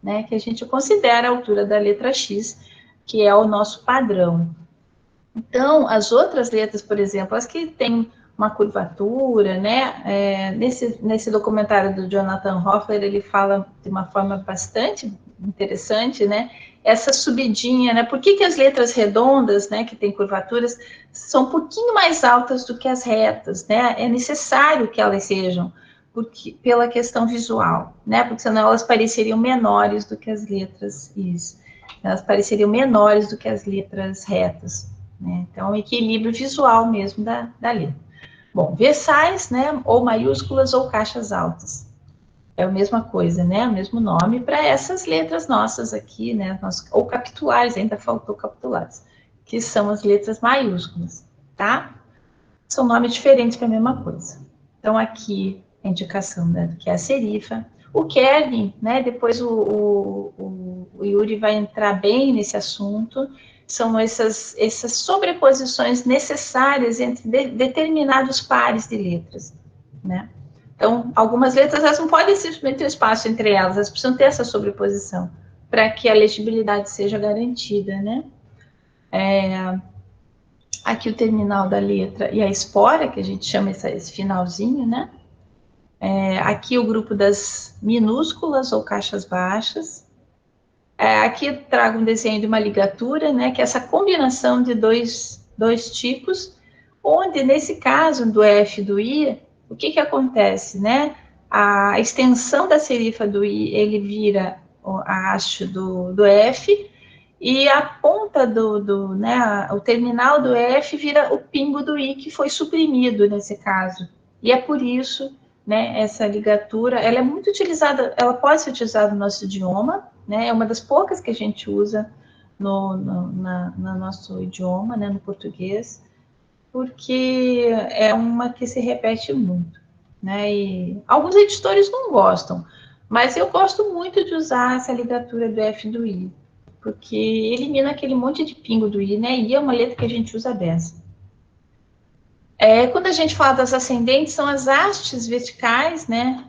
né, que a gente considera a altura da letra X, que é o nosso padrão. Então, as outras letras, por exemplo, as que têm uma curvatura, né? Nesse documentário do Jonathan Hoffler, ele fala de uma forma bastante interessante, né? Essa subidinha, né? Por que as letras redondas, né, que têm curvaturas, são um pouquinho mais altas do que as retas, né? É necessário que elas sejam, pela questão visual, né? Porque senão elas pareceriam menores do que as letras, isso. Elas pareceriam menores do que as letras retas. Né? Então, um equilíbrio visual mesmo da letra. Bom, versais, né, ou maiúsculas ou caixas altas. É a mesma coisa, né, o mesmo nome para essas letras nossas aqui, né, ou capitulares, ainda faltou capitulares, que são as letras maiúsculas, tá? São nomes diferentes para a mesma coisa. Então, aqui, a indicação, né, que é a serifa. O Kevin, né, depois o Yuri vai entrar bem nesse assunto, são essas sobreposições necessárias entre determinados pares de letras, né? Então, algumas letras, elas não podem simplesmente ter espaço entre elas, elas precisam ter essa sobreposição, para que a legibilidade seja garantida, né? Aqui o terminal da letra e a espora, que a gente chama esse finalzinho, né? Aqui o grupo das minúsculas ou caixas baixas. Aqui eu trago um desenho de uma ligatura, né? Que é essa combinação de dois tipos, onde nesse caso do F e do I, o que acontece, né? A extensão da serifa do I, ele vira a haste do F, e a ponta né, o terminal do F vira o pingo do I, que foi suprimido nesse caso. E é por isso, né, essa ligatura, ela é muito utilizada, ela pode ser utilizada no nosso idioma, né, é uma das poucas que a gente usa no nosso idioma, né, no português, porque é uma que se repete muito, né, e alguns editores não gostam, mas eu gosto muito de usar essa ligatura do F e do I, porque elimina aquele monte de pingo do I, né? E é uma letra que a gente usa beça. Quando a gente fala das ascendentes, são as hastes verticais, né?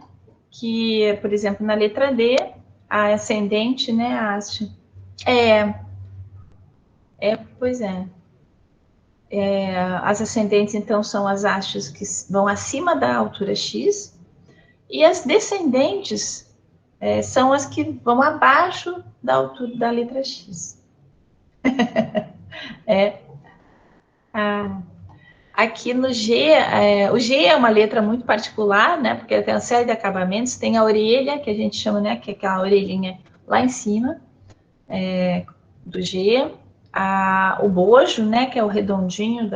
Que, por exemplo, na letra D, a ascendente, né? A haste. Pois é. As ascendentes, então, são as hastes que vão acima da altura X, e as descendentes são as que vão abaixo da altura da letra X. Aqui no G, o G é uma letra muito particular, né? Porque tem uma série de acabamentos, tem a orelha, que a gente chama, né? Que é aquela orelhinha lá em cima do G, o bojo, né? Que é o redondinho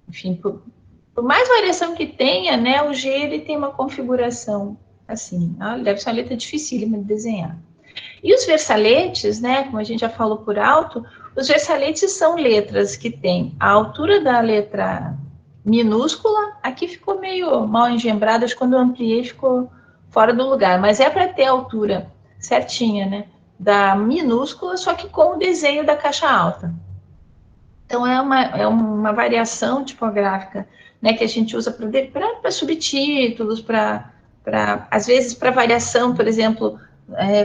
enfim, por mais variação que tenha, né? O G ele tem uma configuração assim, deve ser uma letra dificílima de desenhar. E os versaletes, né? Como a gente já falou por alto, Os versaletes são letras que têm a altura da letra minúscula. Aqui ficou meio mal engembrado, acho que quando eu ampliei ficou fora do lugar, mas é para ter a altura certinha, né? Da minúscula, só que com o desenho da caixa alta. Então, é uma variação tipográfica, né, que a gente usa para subtítulos, às vezes, para variação, por exemplo,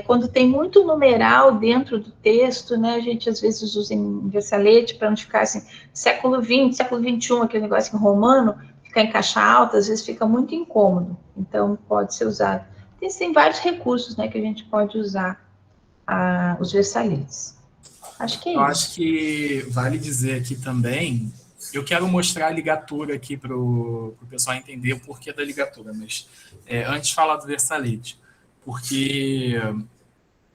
quando tem muito numeral dentro do texto, né, a gente às vezes usa em versalete para não ficar assim, século XX, século XXI, aquele negócio em romano, ficar em caixa alta, às vezes fica muito incômodo, então pode ser usado. Tem vários recursos, né, que a gente pode usar os versaletes. Acho que é Eu isso. acho que vale dizer aqui também, eu quero mostrar a ligatura aqui para o pessoal entender o porquê da ligatura, mas antes de falar do versalete, porque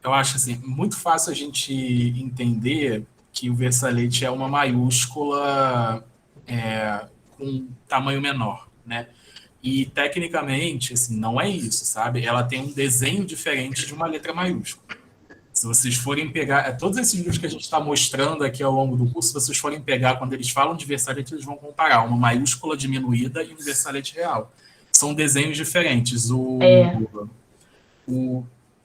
eu acho assim, muito fácil a gente entender que o versalete é uma maiúscula com tamanho menor, né? E tecnicamente, assim, não é isso, sabe? Ela tem um desenho diferente de uma letra maiúscula. Se vocês forem pegar, todos esses livros que a gente está mostrando aqui ao longo do curso, se vocês forem pegar, quando eles falam de versalete, eles vão comparar uma maiúscula diminuída e um versalete real. São desenhos diferentes.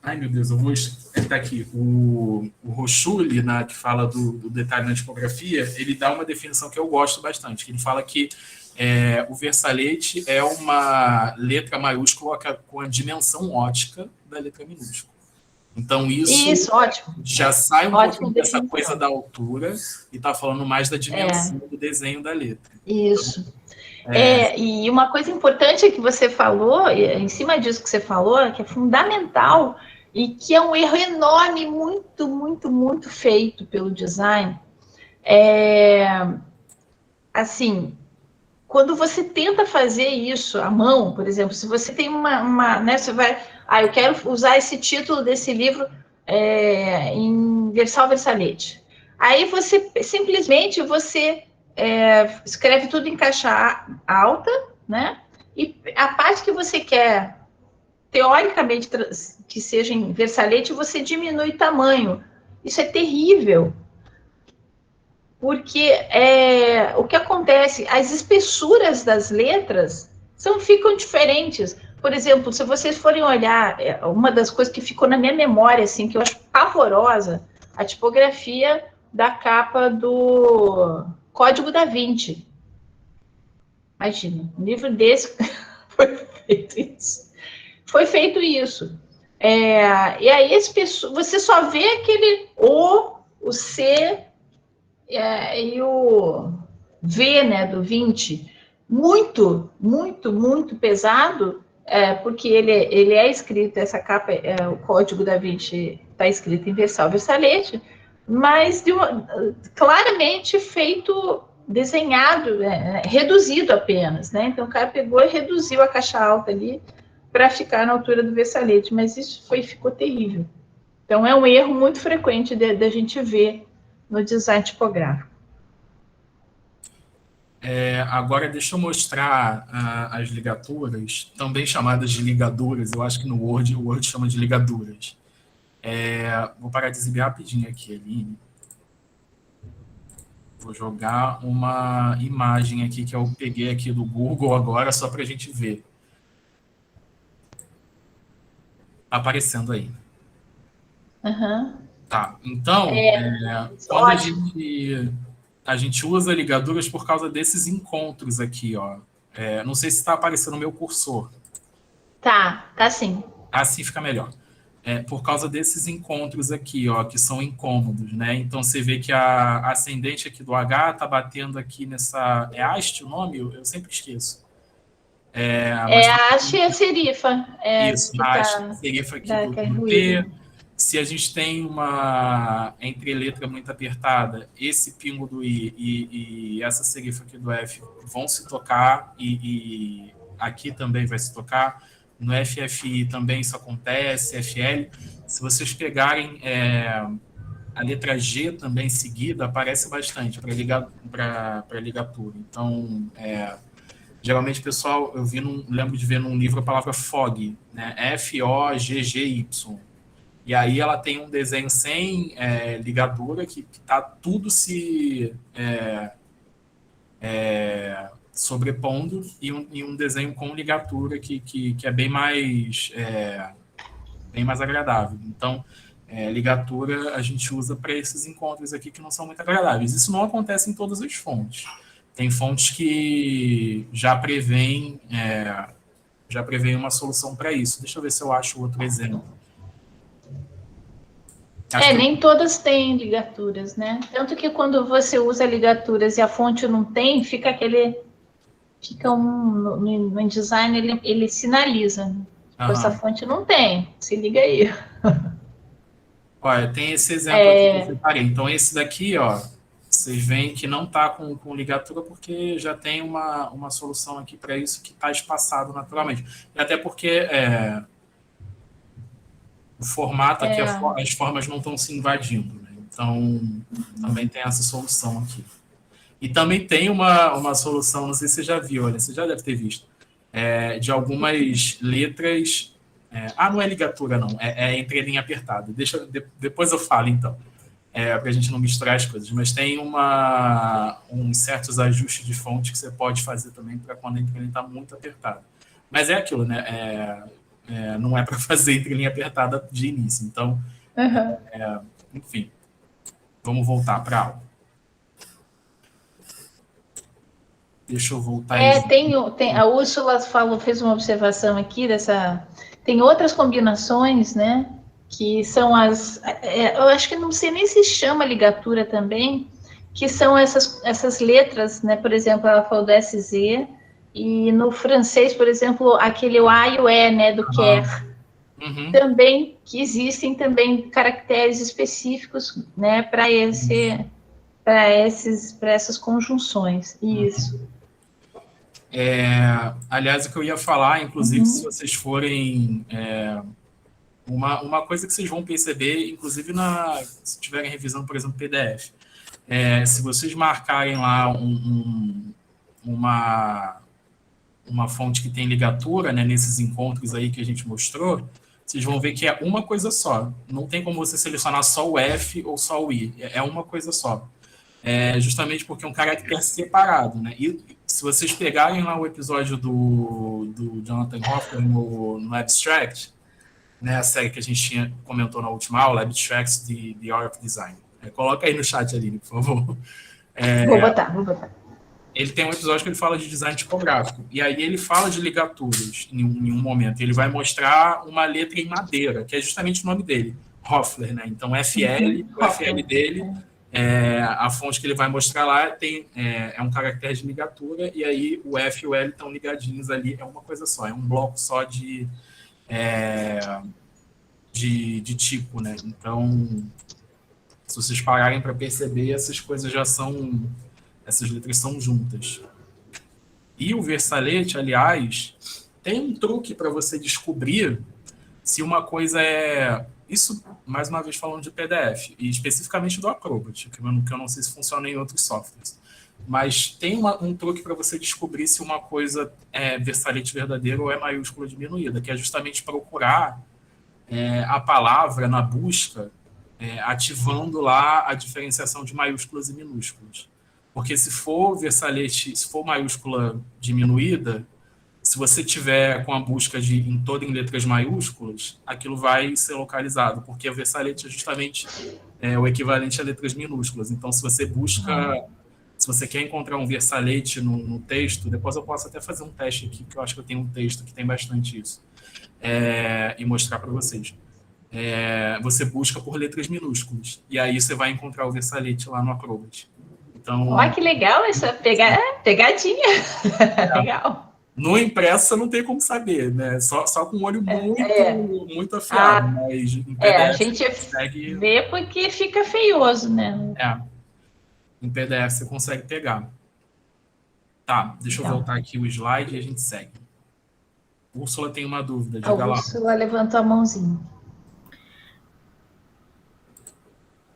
Ai, meu Deus, eu vou. Está aqui. O Rochuli, né, que fala do detalhe na tipografia, ele dá uma definição que eu gosto bastante. Que ele fala que o versalete é uma letra maiúscula com a dimensão ótica da letra minúscula. Então, isso Ótimo. já sai um Ótima pouquinho dessa definição. coisa da altura e está falando mais da dimensão do desenho da letra. Isso. E uma coisa importante que você falou, em cima disso que você falou, que é fundamental e que é um erro enorme, muito, muito, muito feito pelo design, assim, quando você tenta fazer isso à mão, por exemplo, se você tem né, você vai, eu quero usar esse título desse livro em versalete. Aí você simplesmente escreve tudo em caixa alta, né? E a parte que você quer, teoricamente, que seja em versalete, você diminui o tamanho. Isso é terrível. Porque o que acontece, as espessuras das letras ficam diferentes. Por exemplo, se vocês forem olhar, uma das coisas que ficou na minha memória, assim, que eu acho pavorosa, a tipografia da capa do Código da Vinci. Imagina, um livro desse foi feito isso. Foi feito isso. E aí você só vê aquele o C e o V, né, do 20, muito, muito, muito pesado, porque ele é escrito, essa capa, o Código da Vinci está escrito em versalete, mas claramente feito, desenhado, reduzido apenas, né? Então o cara pegou e reduziu a caixa alta ali para ficar na altura do versalete, mas isso ficou terrível. Então é um erro muito frequente da gente ver no design tipográfico. Agora, deixa eu mostrar as ligaturas, também chamadas de ligaduras. Eu acho que no Word, o Word chama de ligaduras. Vou parar de exibir rapidinho aqui, Aline. Vou jogar uma imagem aqui que eu peguei aqui do Google agora, só para a gente ver. Tá aparecendo aí. Uhum. Tá, então, quando a gente usa ligaduras por causa desses encontros aqui, ó. Não sei se está aparecendo o meu cursor. Tá sim. Assim fica melhor. Por causa desses encontros aqui, ó, que são incômodos, né? Então você vê que a ascendente aqui do H tá batendo aqui nessa. É haste o nome? Eu sempre esqueço. A haste é a serifa. Isso, a haste serifa aqui do P. Se a gente tem uma entreletra muito apertada, esse pingo do I e essa serifa aqui do F vão se tocar e aqui também vai se tocar. No FFI também isso acontece, FL. Se vocês pegarem a letra G também seguida, aparece bastante para ligatura. Então, geralmente, pessoal, lembro de ver num livro a palavra FOG, né? FOGGY. E aí ela tem um desenho sem ligadura, que está tudo se sobrepondo, e um desenho com ligatura que é bem mais agradável. Então, ligatura a gente usa para esses encontros aqui que não são muito agradáveis. Isso não acontece em todas as fontes. Tem fontes que já prevêem uma solução para isso. Deixa eu ver se eu acho outro exemplo. Nem todas têm ligaturas, né? Tanto que quando você usa ligaturas e a fonte não tem, no InDesign ele sinaliza. Né? Tipo, essa fonte não tem, se liga aí. Olha, tem esse exemplo aqui que eu separei. Então, esse daqui, ó, vocês veem que não está com ligatura porque já tem uma solução aqui para isso que está espaçado naturalmente. E até porque o formato aqui, as formas não estão se invadindo. Né? Então, também tem essa solução aqui. E também tem uma solução, não sei se você já viu, olha, você já deve ter visto, de algumas letras... não é ligatura, não, é entrelinha apertada. Depois eu falo, então, para a gente não misturar as coisas. Mas tem uns certos ajustes de fonte que você pode fazer também para quando a entrelinha está muito apertada. Mas é aquilo, né? Não é para fazer entrelinha apertada de início. Então, enfim, vamos voltar para a aula. Deixa eu voltar. A Úrsula fez uma observação aqui tem outras combinações, né? Que são eu acho que não sei nem se chama ligatura também, que são essas letras, né? Por exemplo, ela falou do SZ, e no francês, por exemplo, aquele o A e o E, né? Do quer. Também, que existem também caracteres específicos, né? Para essas conjunções. Isso. Aliás, o que eu ia falar, inclusive, se vocês forem... uma coisa que vocês vão perceber, inclusive se tiverem revisão, por exemplo, PDF, se vocês marcarem lá uma fonte que tem ligatura, né, nesses encontros aí que a gente mostrou, vocês vão ver que é uma coisa só. Não tem como você selecionar só o F ou só o I. É uma coisa só. Justamente porque é um caractere separado, né? E se vocês pegarem lá o episódio do Jonathan Hoffer no Abstract, né, a série que a gente comentou na última aula, Abstracts, The Art of Design. Coloca aí no chat, Aline, por favor. Vou botar. Ele tem um episódio que ele fala de design tipográfico. E aí ele fala de ligaturas em um momento. Ele vai mostrar uma letra em madeira, que é justamente o nome dele, Hoffler, né? Então, FL, o FL dele, a fonte que ele vai mostrar lá é um caractere de ligatura, e aí o F e o L estão ligadinhos ali, é uma coisa só, é um bloco só de tipo, né? Então, se vocês pararem para perceber, essas coisas essas letras são juntas. E o Versalete, aliás, tem um truque para você descobrir se uma coisa isso, mais uma vez, falando de PDF, e especificamente do Acrobat, que eu não sei se funciona em outros softwares. Mas tem um truque para você descobrir se uma coisa é Versalete verdadeiro ou é maiúscula diminuída, que é justamente procurar a palavra na busca, ativando lá a diferenciação de maiúsculas e minúsculas. Porque se for Versalete, se for maiúscula diminuída, se você tiver com a busca em toda em letras maiúsculas, aquilo vai ser localizado, porque o Versalete é justamente o equivalente a letras minúsculas. Então, se você se você quer encontrar um Versalete no texto, depois eu posso até fazer um teste aqui, que eu acho que eu tenho um texto que tem bastante isso, e mostrar para vocês. Você busca por letras minúsculas, e aí você vai encontrar o Versalete lá no Acrobat. Então, olha que legal essa pegadinha. Legal. No impresso você não tem como saber, né? Só com o olho muito afiado. Mas em PDF a gente consegue ver porque fica feioso, né? Em PDF você consegue pegar. Tá, deixa eu voltar aqui o slide e a gente segue. Úrsula tem uma dúvida, diga lá. Úrsula levantou a mãozinha.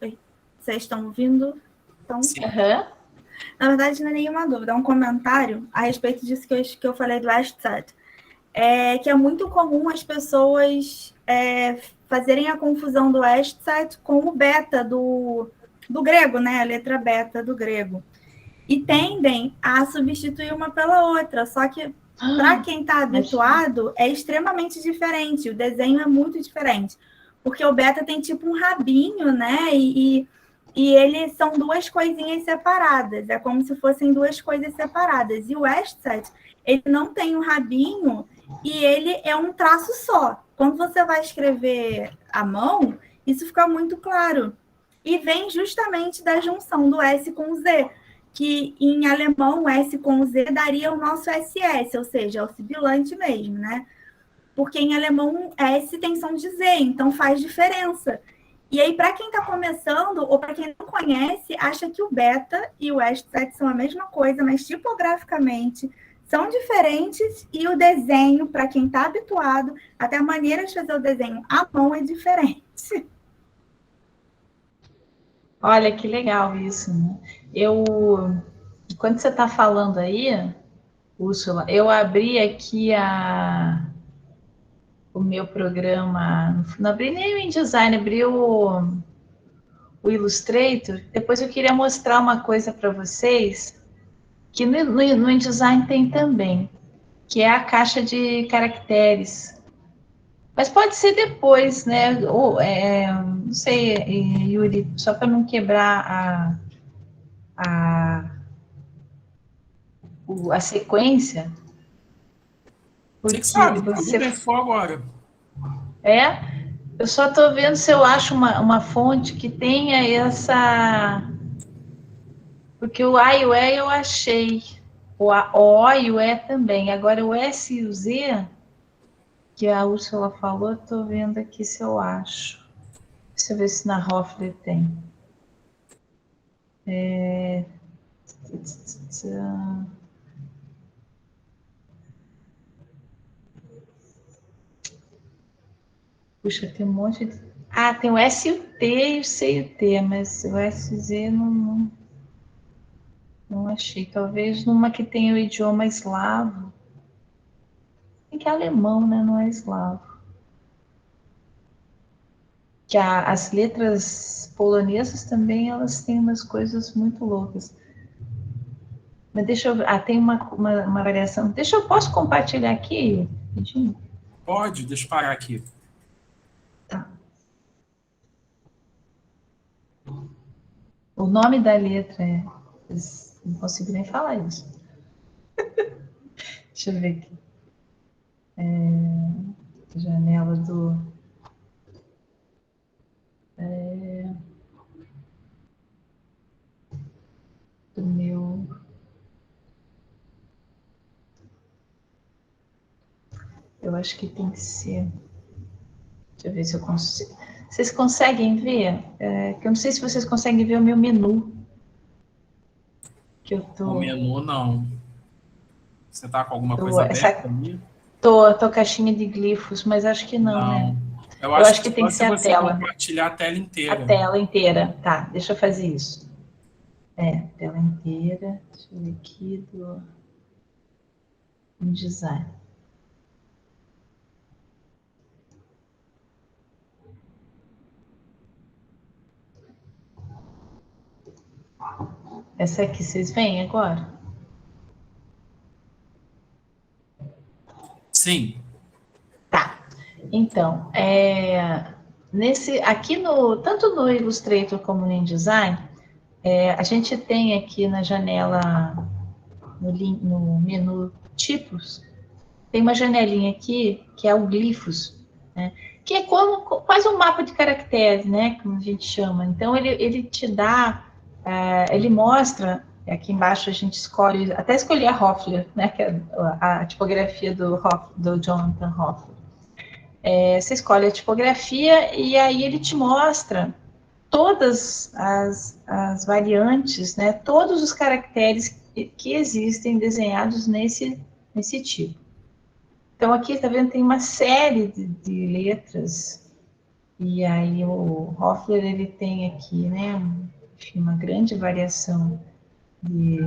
Oi, vocês estão ouvindo? Sim. Na verdade, não é nenhuma dúvida, é um comentário a respeito disso que eu falei do Ashtad. que é muito comum as pessoas fazerem a confusão do Esthete com o beta do grego, né? A letra beta do grego. E tendem a substituir uma pela outra, só que para quem está habituado é extremamente diferente, o desenho é muito diferente, porque o beta tem tipo um rabinho, né? E eles são duas coisinhas separadas, é como se fossem duas coisas separadas. E o Esthete, ele não tem um rabinho e ele é um traço só. Quando você vai escrever à mão, isso fica muito claro. E vem justamente da junção do S com o Z, que em alemão o S com o Z daria o nosso SS, ou seja, é o sibilante mesmo, né? Porque em alemão S tem som de Z, então faz diferença. E aí, para quem está começando, ou para quem não conhece, acha que o beta e o Esthete são a mesma coisa, mas tipograficamente são diferentes, e o desenho, para quem está habituado, até a maneira de fazer o desenho à mão é diferente. Olha, que legal isso, né? Quando você está falando aí, Úrsula, eu abri aqui o meu programa, não abri nem o InDesign, abri o Illustrator. Depois eu queria mostrar uma coisa para vocês, que no InDesign tem também, que é a caixa de caracteres. Mas pode ser depois, né? Ou, não sei, Yuri, só para não quebrar a sequência, Você que porque sabe, tudo bem for agora. eu só estou vendo se eu acho uma fonte que tenha essa. Porque o A e o E eu achei. O O e o E também. Agora o S e o Z, que a Úrsula falou, estou vendo aqui se eu acho. Deixa eu ver se na Hoffler tem. Puxa, tem um monte de. Ah, tem o S e o T e o C e o T, mas o S e o Z não achei. Talvez numa que tenha o idioma eslavo. Tem que é alemão, né? Não é eslavo. Que as letras polonesas também, elas têm umas coisas muito loucas. Mas deixa eu ver. Ah, tem uma variação. Posso compartilhar aqui? Pode, deixa eu parar aqui. Tá. O nome da letra é. Não consigo nem falar isso. Deixa eu ver aqui. Janela do meu. Eu acho que tem que ser. Deixa eu ver se eu consigo. Vocês conseguem ver? Que eu não sei se vocês conseguem ver o meu menu. Que eu tô. O menu não. Você está com alguma coisa aberta ali? Tô caixinha de glifos, mas acho que não, né? Eu Eu acho acho que que tem que ser se a você tela. compartilhar a tela inteira. A tela inteira. Tá, deixa eu fazer isso. Tela inteira. Deixa eu ver aqui do InDesign. Essa aqui vocês veem agora? Sim. Tá. Então, aqui tanto no Illustrator como no InDesign, a gente tem aqui na janela, no menu tipos, tem uma janelinha aqui que é o glifos, né? Que é quase um mapa de caracteres, né? Como a gente chama. Então, ele te dá, ele mostra, aqui embaixo a gente escolhe, até escolher a Hoffler, né? Que é a tipografia do Jonathan Hoffler. Você escolhe a tipografia e aí ele te mostra todas as variantes, né? Todos os caracteres que existem desenhados nesse tipo. Então, aqui, está vendo, tem uma série de letras, e aí o Hoffler, ele tem aqui, né, uma grande variação de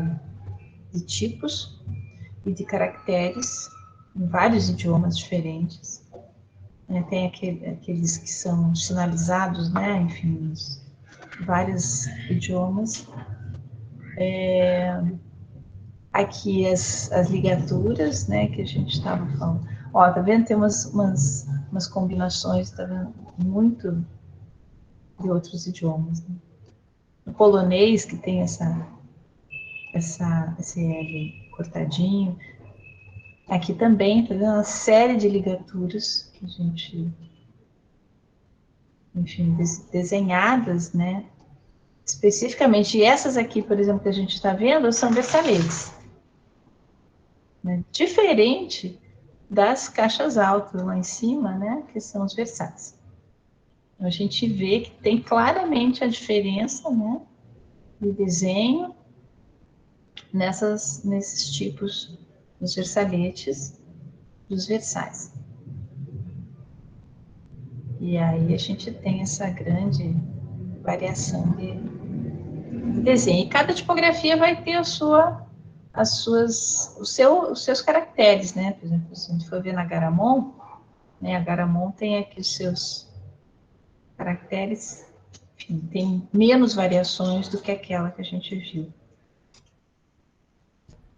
tipos e de caracteres, em vários idiomas diferentes. Tem aqueles que são sinalizados, né? Enfim, vários idiomas. Aqui as ligaturas, né? Que a gente estava falando. Ó, tá vendo? Tem umas combinações, tá vendo? Muito de outros idiomas. Né? O polonês, que tem esse L cortadinho. Aqui também, tá vendo? Uma série de ligaturas que a gente, enfim, desenhadas, né? Especificamente, e essas aqui, por exemplo, que a gente está vendo, são versaletes. Né? Diferente das caixas altas lá em cima, né? Que são os versais. Então, a gente vê que tem claramente a diferença, né? De desenho nesses tipos, dos versaletes, dos versais. E aí a gente tem essa grande variação de desenho. E cada tipografia vai ter os seus caracteres, né? Por exemplo, se a gente for ver na Garamond, né? A Garamond tem aqui os seus caracteres, enfim, tem menos variações do que aquela que a gente viu.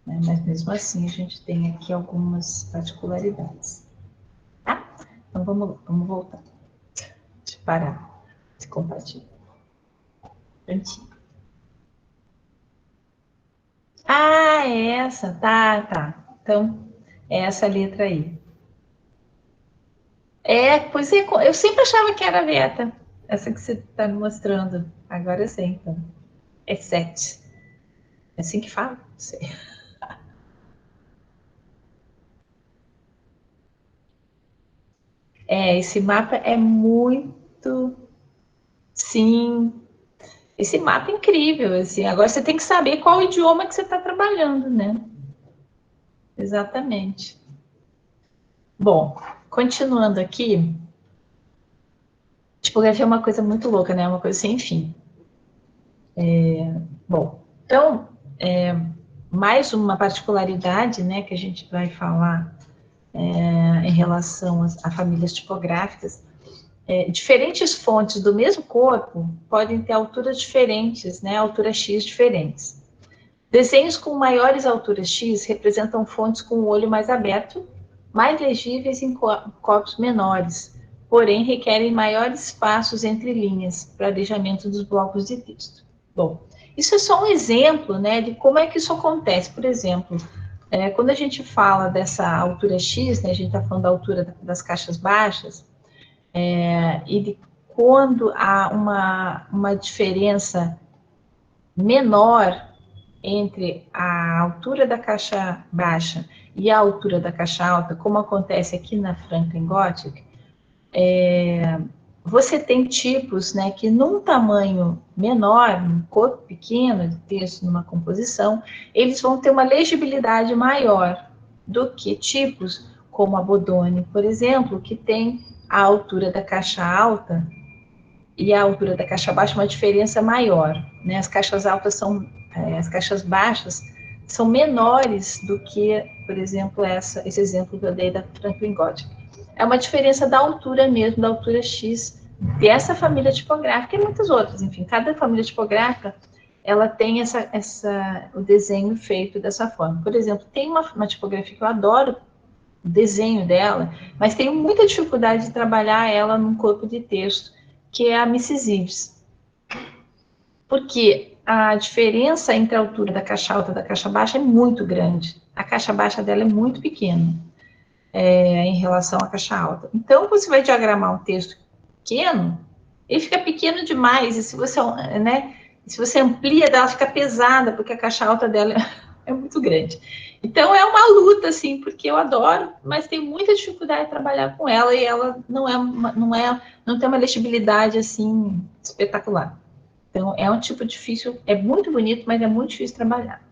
Né? Mas mesmo assim a gente tem aqui algumas particularidades. Tá? Então vamos voltar. Deixa eu parar de compartilhar. Prontinho. Ah, é essa, tá. Então, é essa letra aí. Pois é, eu sempre achava que era a beta, essa que você está me mostrando. Agora eu sei, então. É 7. É assim que fala? Não sei. Esse mapa é muito... Sim, esse mapa é incrível, assim. Agora você tem que saber qual idioma que você está trabalhando, né? Exatamente. Bom, continuando aqui, tipografia é uma coisa muito louca, né? É uma coisa sem fim. Bom, então, mais uma particularidade, né, que a gente vai falar em relação a famílias tipográficas. Diferentes fontes do mesmo corpo podem ter alturas diferentes, né, alturas X diferentes. Desenhos com maiores alturas X representam fontes com o olho mais aberto, mais legíveis em corpos menores, porém requerem maiores espaços entre linhas para alijamento dos blocos de texto. Bom, isso é só um exemplo, né, de como é que isso acontece. Por exemplo, quando a gente fala dessa altura X, né, a gente está falando da altura das caixas baixas, e de quando há uma diferença menor entre a altura da caixa baixa e a altura da caixa alta, como acontece aqui na Franklin Gothic, você tem tipos, né, que num tamanho menor, num corpo pequeno de texto, numa composição, eles vão ter uma legibilidade maior do que tipos como a Bodoni, por exemplo, que tem a altura da caixa alta e a altura da caixa baixa uma diferença maior, né? As caixas altas as caixas baixas são menores do que, por exemplo, esse exemplo que eu dei da Franklin Gothic. É uma diferença da altura mesmo, da altura X dessa família tipográfica e muitas outras. Enfim, cada família tipográfica ela tem o desenho feito dessa forma. Por exemplo, tem uma tipografia que eu adoro o desenho dela, mas tenho muita dificuldade de trabalhar ela num corpo de texto, que é a Mrs. Ives. Porque a diferença entre a altura da caixa alta e da caixa baixa é muito grande. A caixa baixa dela é muito pequena em relação à caixa alta. Então, você vai diagramar um texto pequeno, ele fica pequeno demais, e se você amplia, ela fica pesada, porque a caixa alta dela é muito grande. Então, é uma luta, assim, porque eu adoro, mas tenho muita dificuldade de trabalhar com ela, e ela não tem uma legibilidade, assim, espetacular. Então, é um tipo difícil, é muito bonito, mas é muito difícil trabalhar.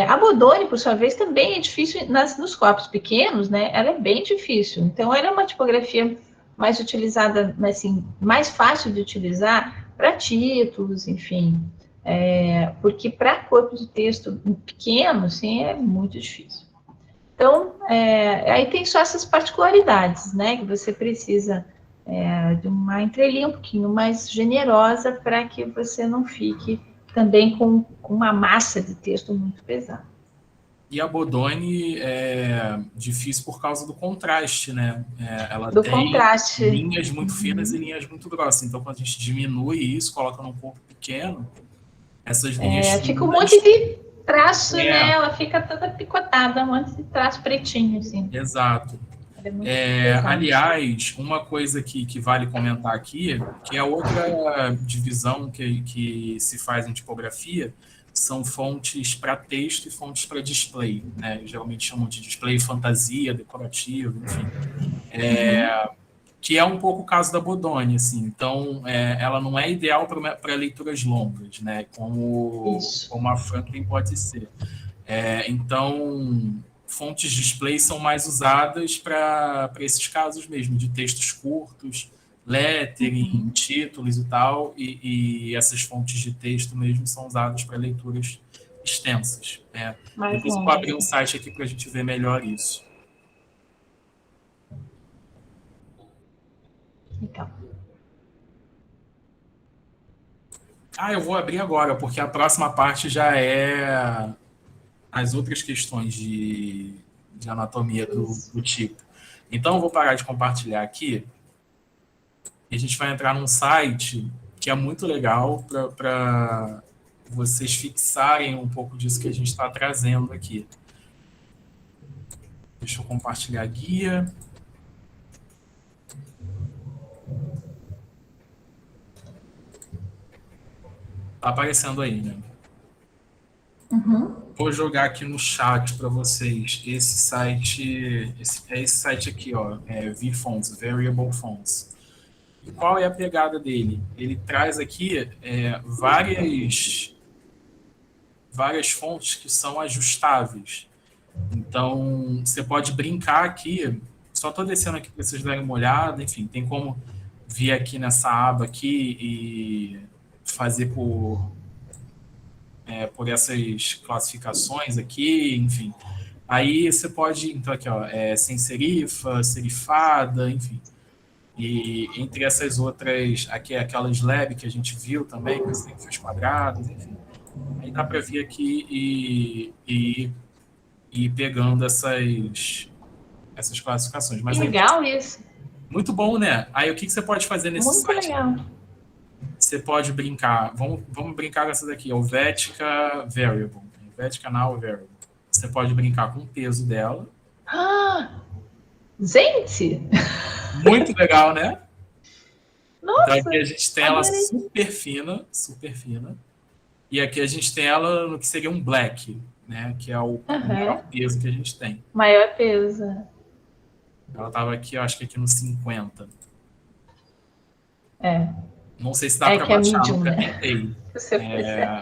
A Bodoni, por sua vez, também é difícil nos corpos pequenos, né? Ela é bem difícil. Então, ela é uma tipografia mais utilizada, assim, mais fácil de utilizar para títulos, enfim. Porque para corpo de texto pequeno, assim, é muito difícil. Então, aí tem só essas particularidades, né? Que você precisa de uma entrelinha um pouquinho mais generosa para que você não fique também com uma massa de texto muito pesada. E a Bodoni é difícil por causa do contraste, né? Ela Do tem contraste. linhas muito finas e linhas muito grossas. Então, quando a gente diminui isso, coloca num corpo pequeno, essas linhas Fica um finas... monte de traço, né? Ela fica toda picotada, um monte de traço pretinho, assim. Exato. Ela é muito pesada. Aliás, uma coisa que vale comentar aqui, que é outra divisão que se faz em tipografia, são fontes para texto e fontes para display, né? Geralmente chamam de display fantasia, decorativo, enfim. Que é um pouco o caso da Bodoni, assim. Então, ela não é ideal para leituras longas, né? Como a Franklin pode ser. Então, fontes de display são mais usadas para esses casos mesmo, de textos curtos, lettering, títulos e tal, e essas fontes de texto mesmo são usadas para leituras extensas. Depois eu vou abrir um site aqui para a gente ver melhor isso. Então. Eu vou abrir agora, porque a próxima parte já é as outras questões de anatomia do tipo. Então, eu vou parar de compartilhar aqui e a gente vai entrar num site que é muito legal para vocês fixarem um pouco disso que a gente está trazendo aqui. Deixa eu compartilhar a guia. Tá aparecendo aí, né? Vou jogar aqui no chat para vocês esse site, esse site aqui, ó, VFonts, Variable Fonts. E qual é a pegada dele? Ele traz aqui várias fontes que são ajustáveis. Então, você pode brincar aqui, só estou descendo aqui para vocês darem uma olhada, enfim, tem como vir aqui nessa aba aqui e fazer por essas classificações aqui, enfim. Aí você pode, então aqui, ó, sem serifa, serifada, enfim. E entre essas outras, aqui aquela slab que a gente viu também, com as serifas quadradas, enfim. Aí dá para vir aqui e ir pegando essas classificações. Mas legal aí, isso. muito bom, né? Aí o que você pode fazer nesse muito site? Legal. Você pode brincar, vamos brincar com essa daqui, o Helvetica Variable, Helvetica Now Variable. Você pode brincar com o peso dela. Gente! Muito legal, né? Nossa! Então aqui a gente tem ela super fina, super fina. E aqui a gente tem ela no que seria um black, né? Que é o maior peso que a gente tem. Maior peso. Ela estava aqui, eu acho que aqui no 50. Não sei se dá para baixar, medium, nunca né? tentei.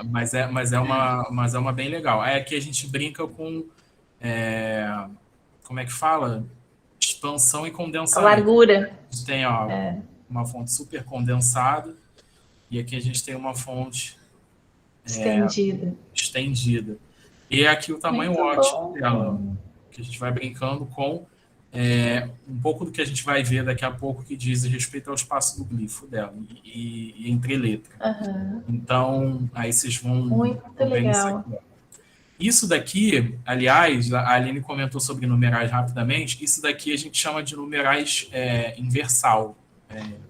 Mas é uma bem legal. Aí aqui a gente brinca com como é que fala? Expansão e condensamento. A largura. A gente tem uma fonte super condensada e aqui a gente tem uma fonte estendida. E aqui o tamanho ótimo dela, que a gente vai brincando com um pouco do que a gente vai ver daqui a pouco que diz respeito ao espaço do glifo dela e entre letra. Então, aí vocês vão ver isso aqui. Isso daqui, aliás, a Aline comentou sobre numerais rapidamente, isso daqui a gente chama de numerais inversal,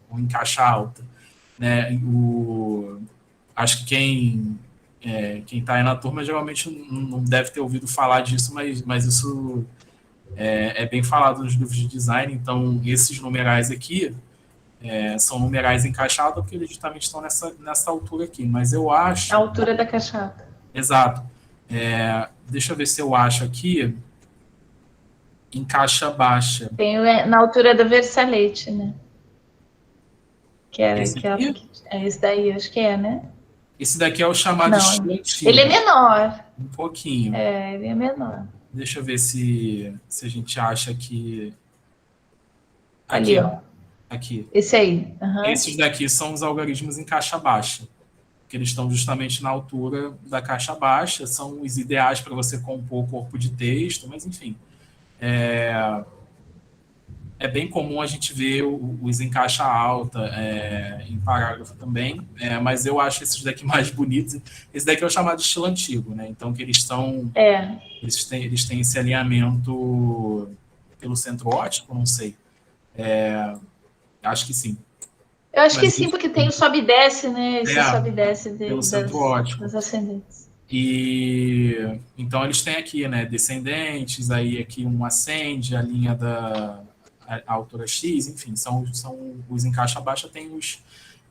ou em caixa alta. Né? Acho que quem está aí na turma geralmente não deve ter ouvido falar disso, mas isso é bem falado nos livros de design. Então, esses numerais aqui são numerais em caixa alta porque eles justamente estão nessa altura aqui. Mas eu acho... A altura da caixa alta. Exato. Deixa eu ver se eu acho aqui em caixa baixa. Tem na altura da Versalete, né? Esse daí, acho que né? Esse daqui é o chamado estudantil. Ele é menor. Um pouquinho. Ele é menor. Deixa eu ver se a gente acha que... Ali, ó. Aqui. Esse aí. Esses daqui são os algarismos em caixa baixa, que eles estão justamente na altura da caixa baixa, são os ideais para você compor o corpo de texto, mas enfim, É bem comum a gente ver os em caixa alta em parágrafo também, mas eu acho esses daqui mais bonitos. Esse daqui é o chamado estilo antigo, né? Então, que eles têm esse alinhamento pelo centro ótico, não sei. Acho que sim. Eu acho que Mas sim, porque tem o sobe e desce, né? Esse sobe e desce pelo centro ótico. das ascendentes. E então eles têm aqui, né, descendentes, aí aqui um ascende, a linha da a altura X, enfim, são os em caixa baixa, tem os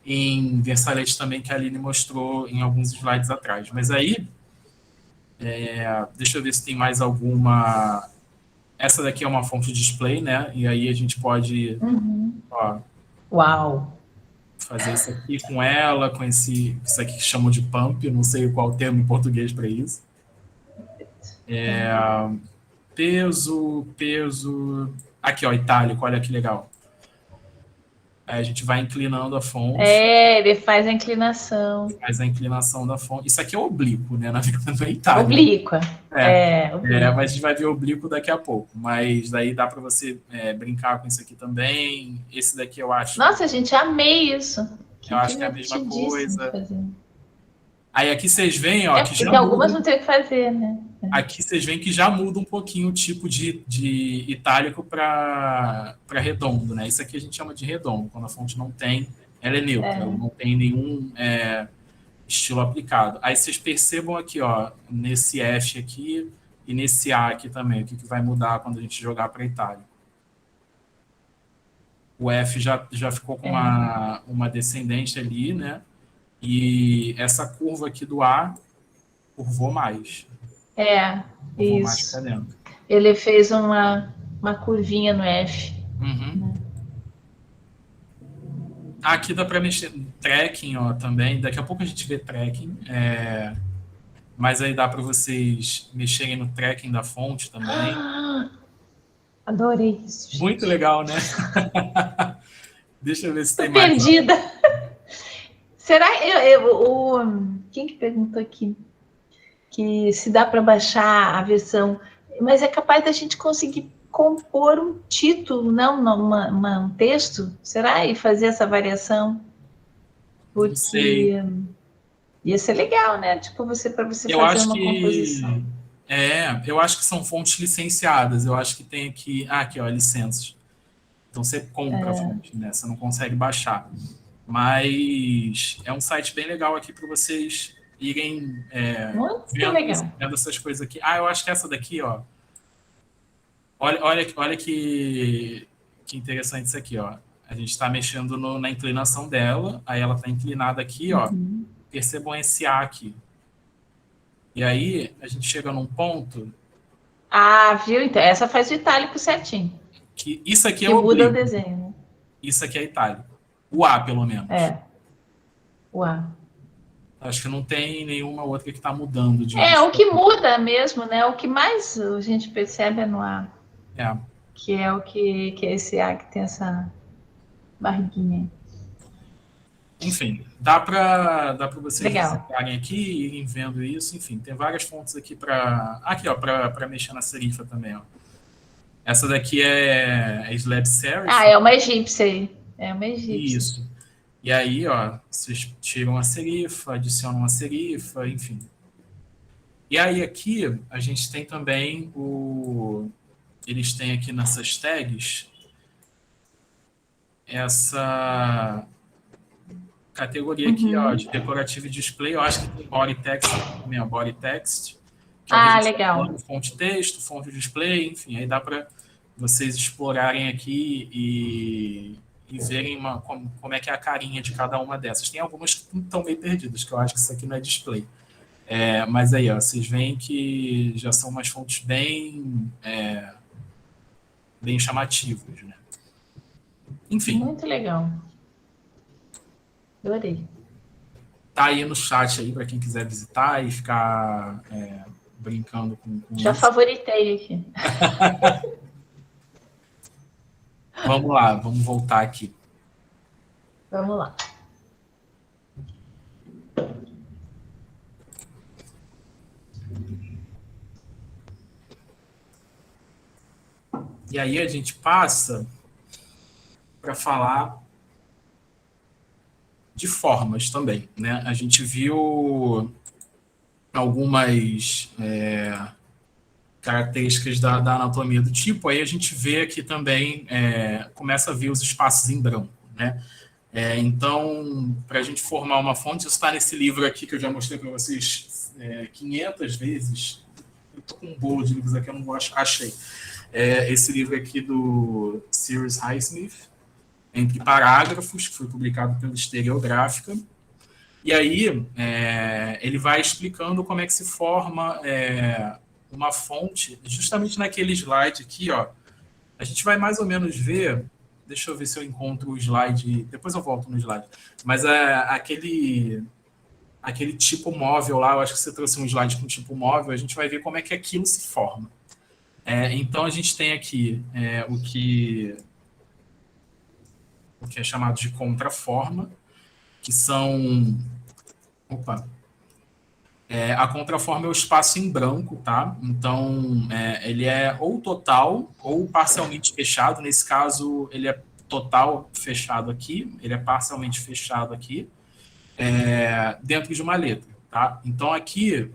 em versalete também, que a Aline mostrou em alguns slides atrás. Mas aí, deixa eu ver se tem mais alguma. Essa daqui é uma fonte display, né? E aí a gente pode ó, Uau! fazer isso aqui com ela, com isso aqui que chamam de pump, não sei qual o termo em português para isso. Peso. Aqui, ó, itálico, olha que legal. Aí a gente vai inclinando a fonte. Ele faz a inclinação. Faz a inclinação da fonte. Isso aqui é oblíquo, né? Na verdade, não é itálico. Oblíqua. Mas a gente vai ver oblíquo daqui a pouco. Mas daí dá para você brincar com isso aqui também. Esse daqui eu acho. Nossa, gente, amei isso. Eu acho que é a mesma coisa. Aí aqui vocês veem, ó, que já porque algumas não tem o que fazer, né? Aqui vocês veem que já muda um pouquinho o tipo de itálico para redondo, né? Isso aqui a gente chama de redondo, quando a fonte não tem, ela é neutra, ela não tem nenhum estilo aplicado. Aí vocês percebam aqui, ó, nesse F aqui e nesse A aqui também, o que vai mudar quando a gente jogar para itálico. O F já ficou com uma descendente ali, né? E essa curva aqui do A curvou mais. Curvou mais para dentro. Ele fez uma curvinha no F. Uhum. Aqui dá para mexer no tracking, ó, também. Daqui a pouco a gente vê tracking. Mas aí dá para vocês mexerem no tracking da fonte também. Adorei isso. Gente. Muito legal, né? Deixa eu ver se tem Tô mais. Perdida. Será quem que perguntou aqui? Que se dá para baixar a versão, mas é capaz da gente conseguir compor um título, não um texto, será? E fazer essa variação? Porque ia ser legal, né? Tipo, para você fazer uma composição. Eu acho que são fontes licenciadas. Eu acho que tem aqui. Aqui, ó, licenças. Então você compra a fonte, né? Você não consegue baixar. Mas é um site bem legal aqui para vocês irem vendo essas coisas aqui. Eu acho que essa daqui, ó. Olha que interessante isso aqui, ó. A gente está mexendo na inclinação dela, aí ela está inclinada aqui, ó. Percebam esse A aqui. E aí a gente chega num ponto. Viu? Então, essa faz o itálico certinho. Que isso aqui que muda o desenho, né? Isso aqui é itálico. O A, pelo menos. O A. Acho que não tem nenhuma outra que está mudando. O que muda mesmo, né? O que mais a gente percebe é no A. Que é o que é esse A que tem essa barriguinha. Enfim, dá para vocês visitarem aqui e irem vendo isso. Enfim, tem várias fontes aqui para. Aqui, ó, para mexer na serifa também, ó. Essa daqui é Slab Serif. É uma egípcia aí. É uma egípcia. Isso. E aí, ó, vocês tiram a serifa, adicionam a serifa, enfim. E aí aqui a gente tem também eles têm aqui nessas tags essa categoria aqui, ó, de decorativo e display. Eu acho que tem body text também, ó, body text. Que legal. Fonte texto, fonte display, enfim, aí dá para vocês explorarem aqui e verem como é que é a carinha de cada uma dessas. Tem algumas que estão meio perdidas, que eu acho que isso aqui não é display. Mas aí, ó, vocês veem que já são umas fontes bem chamativas, né? Enfim. Muito legal. Adorei. Tá aí no chat aí para quem quiser visitar e ficar brincando com já isso. Favoritei aqui. Vamos lá, vamos voltar aqui. Vamos lá. E aí a gente passa para falar de formas também, né? A gente viu algumas características da anatomia do tipo, aí a gente vê aqui também, começa a ver os espaços em branco, né? Então, para a gente formar uma fonte, isso está nesse livro aqui que eu já mostrei para vocês 500 vezes. Eu estou com um bolo de livros aqui, eu não vou achei. Esse livro aqui do Cyrus Highsmith, Entre Parágrafos, que foi publicado pela Estereográfica. E aí, ele vai explicando como é que se forma uma fonte, justamente naquele slide aqui, ó. A gente vai mais ou menos ver, deixa eu ver se eu encontro o slide, depois eu volto no slide, mas aquele tipo móvel lá, eu acho que você trouxe um slide com tipo móvel, a gente vai ver como é que aquilo se forma. Então, a gente tem aqui o que é chamado de contraforma, que são... Opa! A contraforma é o espaço em branco, tá? Então, ele é ou total ou parcialmente fechado. Nesse caso, ele é total fechado aqui, ele é parcialmente fechado aqui, dentro de uma letra, tá? Então, aqui,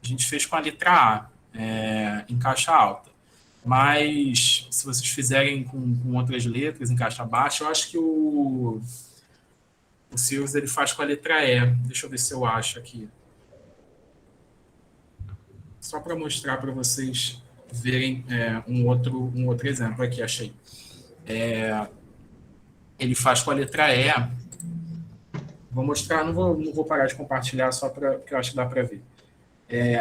a gente fez com a letra A, em caixa alta. Mas, se vocês fizerem com outras letras em caixa baixa, eu acho que o Sirius, ele faz com a letra E. Deixa eu ver se eu acho aqui. Só para mostrar para vocês verem um outro exemplo aqui, achei. Ele faz com a letra E. Vou mostrar, não vou parar de compartilhar, só porque eu acho que dá para ver.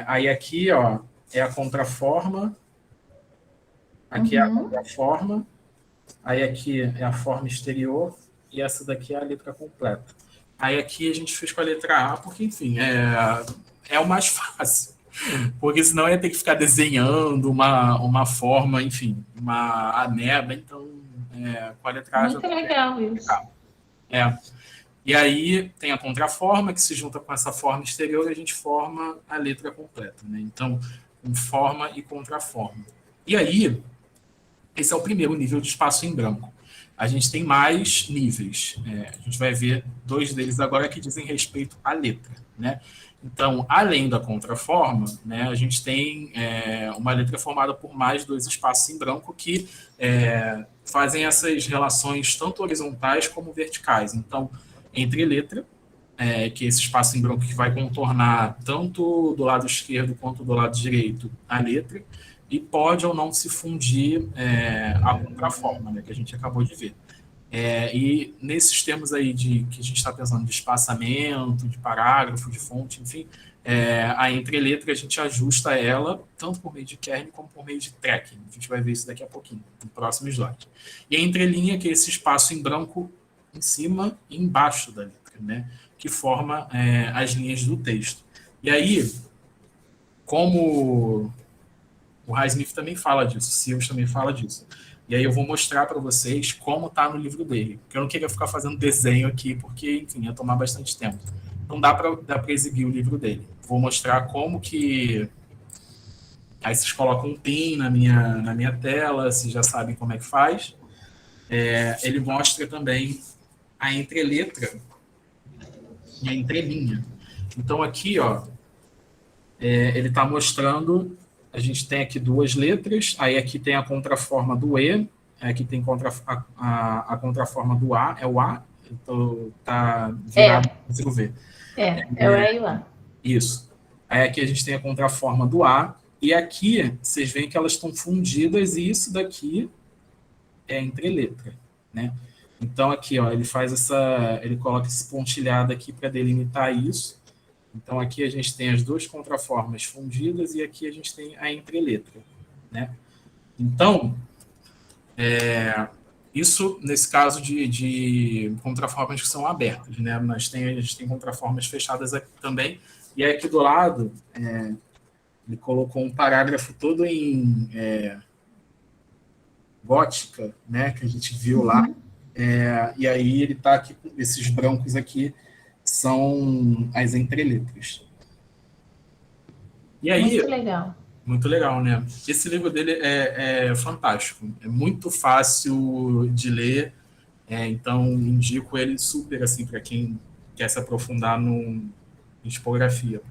Aí aqui, ó, é a contraforma. Aqui é a contraforma. Aí aqui é a forma exterior. E essa daqui é a letra completa. Aí aqui a gente fez com a letra A, porque, enfim, é o mais fácil. Porque senão ia ter que ficar desenhando uma forma, enfim, uma ameba. Então, com a letra A... Muito legal isso. E aí tem a contraforma, que se junta com essa forma exterior e a gente forma a letra completa, né? Então, com forma e contraforma. E aí, esse é o primeiro nível de espaço em branco. A gente tem mais níveis. A gente vai ver 2 deles agora que dizem respeito à letra, né? Então, além da contraforma, né, a gente tem uma letra formada por mais 2 espaços em branco que fazem essas relações tanto horizontais como verticais. Então, entre letra, que é esse espaço em branco que vai contornar tanto do lado esquerdo quanto do lado direito a letra, e pode ou não se fundir a contraforma, né, que a gente acabou de ver. E nesses termos aí que a gente está pensando de espaçamento, de parágrafo, de fonte, enfim, a entreletra a gente ajusta ela tanto por meio de kernel como por meio de tracking. A gente vai ver isso daqui a pouquinho, no próximo slide. E a entrelinha, que é esse espaço em branco em cima e embaixo da letra, né, que forma as linhas do texto. E aí, como o Highsmith também fala disso, o Sirius também fala disso. E aí eu vou mostrar para vocês como está no livro dele, porque eu não queria ficar fazendo desenho aqui, porque, enfim, ia tomar bastante tempo. Não dá para exibir o livro dele. Vou mostrar como que... Aí vocês colocam um pin na minha tela, vocês já sabem como é que faz. Ele mostra também a entreletra e a entrelinha. Então aqui, ó, ele está mostrando... A gente tem aqui 2 letras, aí aqui tem a contraforma do E, aqui tem a contraforma do A, é o A, tá virado, não consigo ver. É o E e o A. Isso. Aí aqui a gente tem a contraforma do A, e aqui vocês veem que elas estão fundidas, e isso daqui é entreletra, né? Então aqui, ó, ele coloca esse pontilhado aqui para delimitar isso. Então, aqui a gente tem as 2 contraformas fundidas e aqui a gente tem a entreletra, né? Então, isso nesse caso de contraformas que são abertas, né? Mas a gente tem contraformas fechadas aqui também. E aí aqui do lado, ele colocou um parágrafo todo em gótica, né? Que a gente viu lá. E aí ele está aqui com esses brancos aqui, são as entreletras. E aí, muito legal. Muito legal, né? Esse livro dele é fantástico, é muito fácil de ler, então indico ele super assim para quem quer se aprofundar em tipografia.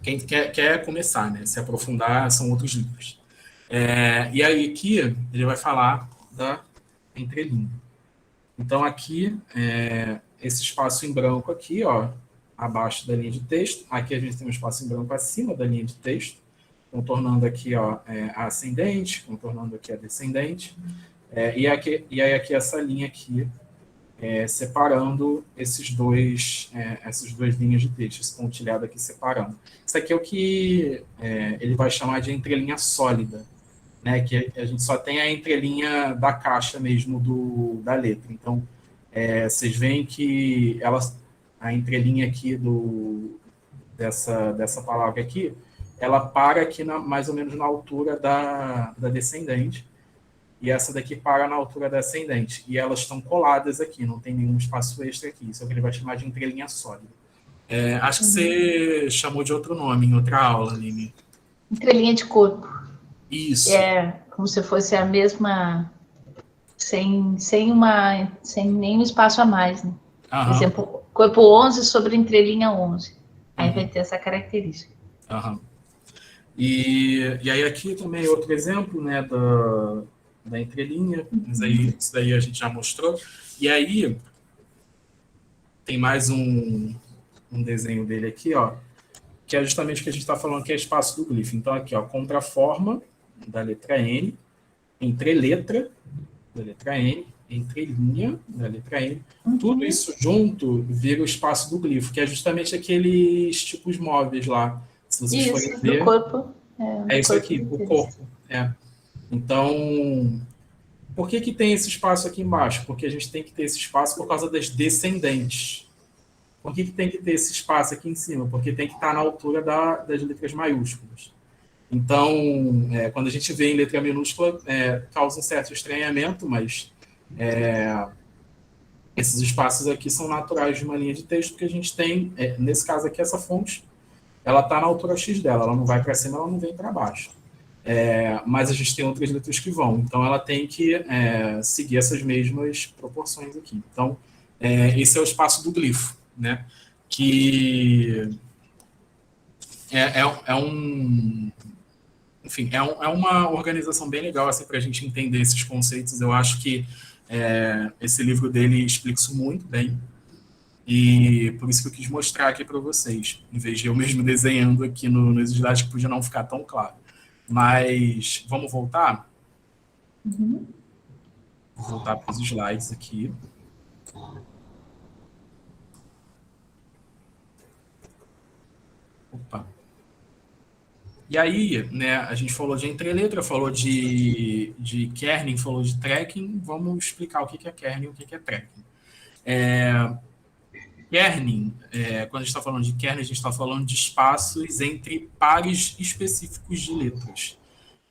Quem quer começar, né? Se aprofundar são outros livros. E aí aqui ele vai falar da entrelinha. Então aqui esse espaço em branco aqui, ó, abaixo da linha de texto. Aqui a gente tem um espaço em branco acima da linha de texto, contornando aqui, ó, a ascendente, contornando aqui a descendente. E aí aqui essa linha aqui, separando essas duas linhas de texto, esse pontilhado aqui separando. Isso aqui é o que ele vai chamar de entrelinha sólida, né? Que a gente só tem a entrelinha da caixa mesmo da letra. Então, vocês veem que a entrelinha aqui dessa palavra aqui, ela para aqui mais ou menos na altura da descendente, e essa daqui para na altura da ascendente. E elas estão coladas aqui, não tem nenhum espaço extra aqui. Isso é o que ele vai chamar de entrelinha sólida. Acho que você chamou de outro nome em outra aula, Aline. Entrelinha de corpo. Isso. Como se fosse a mesma, sem nenhum espaço a mais, né? Aham. Por exemplo, corpo 11 sobre entrelinha 11. Aí vai ter essa característica. Aham. E aí aqui também outro exemplo, né, da entrelinha, mas aí, isso daí a gente já mostrou. E aí tem mais um desenho dele aqui, ó, que é justamente o que a gente está falando, que é espaço do glifo. Então aqui, ó, contraforma da letra N, entreletra da letra N, entrelinha da letra N, tudo isso junto vira o espaço do glifo, que é justamente aqueles tipos móveis lá. Se vocês forem ver, do corpo. É isso aqui, o corpo. Então, por que tem esse espaço aqui embaixo? Porque a gente tem que ter esse espaço por causa das descendentes. Por que tem que ter esse espaço aqui em cima? Porque tem que estar na altura das letras maiúsculas. Então, quando a gente vê em letra minúscula, causa um certo estranhamento, mas esses espaços aqui são naturais de uma linha de texto, porque a gente tem, nesse caso aqui, essa fonte, ela está na altura X dela, ela não vai para cima, ela não vem para baixo. Mas a gente tem outras letras que vão, então ela tem que seguir essas mesmas proporções aqui. Então, esse é o espaço do glifo, né? Que enfim, é uma organização bem legal assim, para a gente entender esses conceitos. Eu acho que esse livro dele explica isso muito bem, e por isso que eu quis mostrar aqui para vocês, em vez de eu mesmo desenhando aqui nos slides, que podia não ficar tão claro. Mas vamos voltar? Uhum. Vou voltar para os slides aqui. Opa. E aí, né, a gente falou de entreletra, falou de kerning, falou de tracking. Vamos explicar o que é kerning e o que é tracking. Kerning, quando a gente está falando de kerning, a gente está falando de espaços entre pares específicos de letras.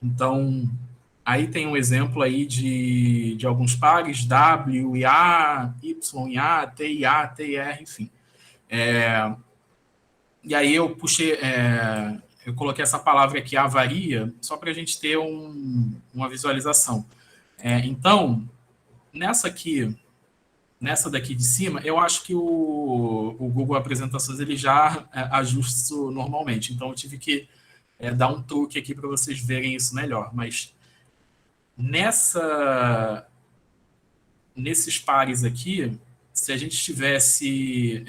Então, aí tem um exemplo aí de alguns pares, W e A, Y e A, T e A, T e R, enfim. E aí eu puxei, eu coloquei essa palavra aqui, avaria, só para a gente ter uma visualização. Então, nessa daqui de cima, eu acho que o Google Apresentações ele já ajusta isso normalmente. Então, eu tive que dar um truque aqui para vocês verem isso melhor. Mas nesses pares aqui, se a gente estivesse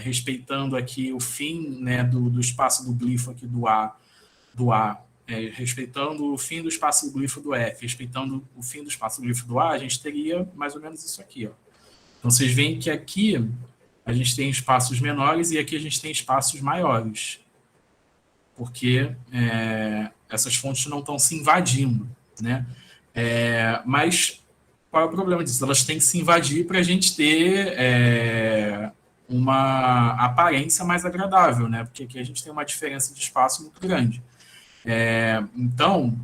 respeitando aqui o fim, né, do espaço do glifo aqui do A, respeitando o fim do espaço do glifo do F, respeitando o fim do espaço do glifo do A, a gente teria mais ou menos isso aqui, ó. Então, vocês veem que aqui a gente tem espaços menores e aqui a gente tem espaços maiores, porque essas fontes não estão se invadindo, né? Mas qual é o problema disso? Elas têm que se invadir para a gente ter uma aparência mais agradável, né? Porque aqui a gente tem uma diferença de espaço muito grande. Então,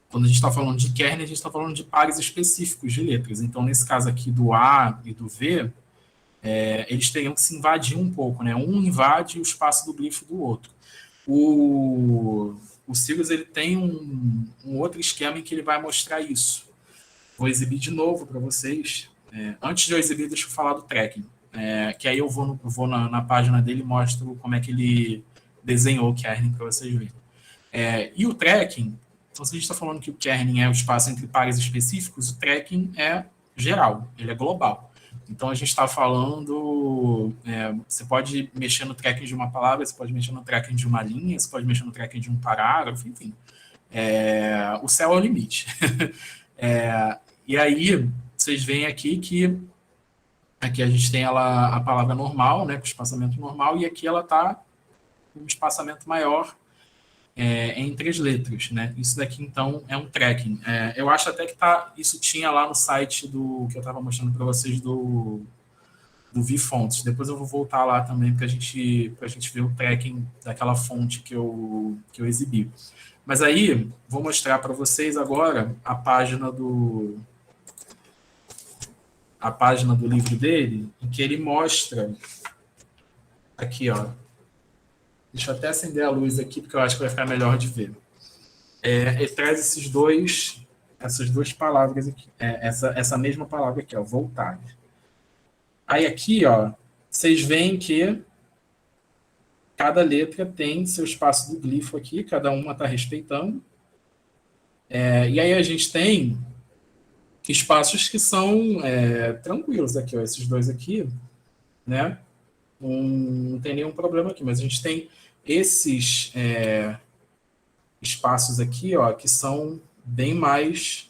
quando a gente está falando de kernel, a gente está falando de pares específicos de letras. Então, nesse caso aqui do A e do V, eles teriam que se invadir um pouco, né? Um invade o espaço do glifo do outro. O Sigus, ele tem um outro esquema em que ele vai mostrar isso. Vou exibir de novo para vocês. Antes de eu exibir, deixa eu falar do tracking. Que aí eu vou na página dele e mostro como é que ele desenhou o kerning para vocês verem. E o tracking, então se a gente está falando que o kerning é o espaço entre pares específicos, o tracking é geral, ele é global. Então a gente está falando, você pode mexer no tracking de uma palavra, você pode mexer no tracking de uma linha, você pode mexer no tracking de um parágrafo, enfim. O céu é o limite. E aí, vocês veem aqui que aqui a gente tem a palavra normal, né, com espaçamento normal, e aqui ela está com um espaçamento maior entre as letras, né? Isso daqui, então, é um tracking. Eu acho até que isso tinha lá no site que eu estava mostrando para vocês do VFonts. Depois eu vou voltar lá também para a gente ver o tracking daquela fonte que eu exibi. Mas aí, vou mostrar para vocês agora a página do livro dele, em que ele mostra aqui, ó. Deixa eu até acender a luz aqui, porque eu acho que vai ficar melhor de ver. Ele traz essas duas palavras aqui, essa mesma palavra aqui, ó, voltar. Aí aqui, ó, vocês veem que cada letra tem seu espaço do glifo aqui, cada uma está respeitando. E aí a gente tem espaços que são tranquilos aqui, ó, esses dois aqui, né? Não tem nenhum problema aqui, mas a gente tem esses espaços aqui, ó, que são bem mais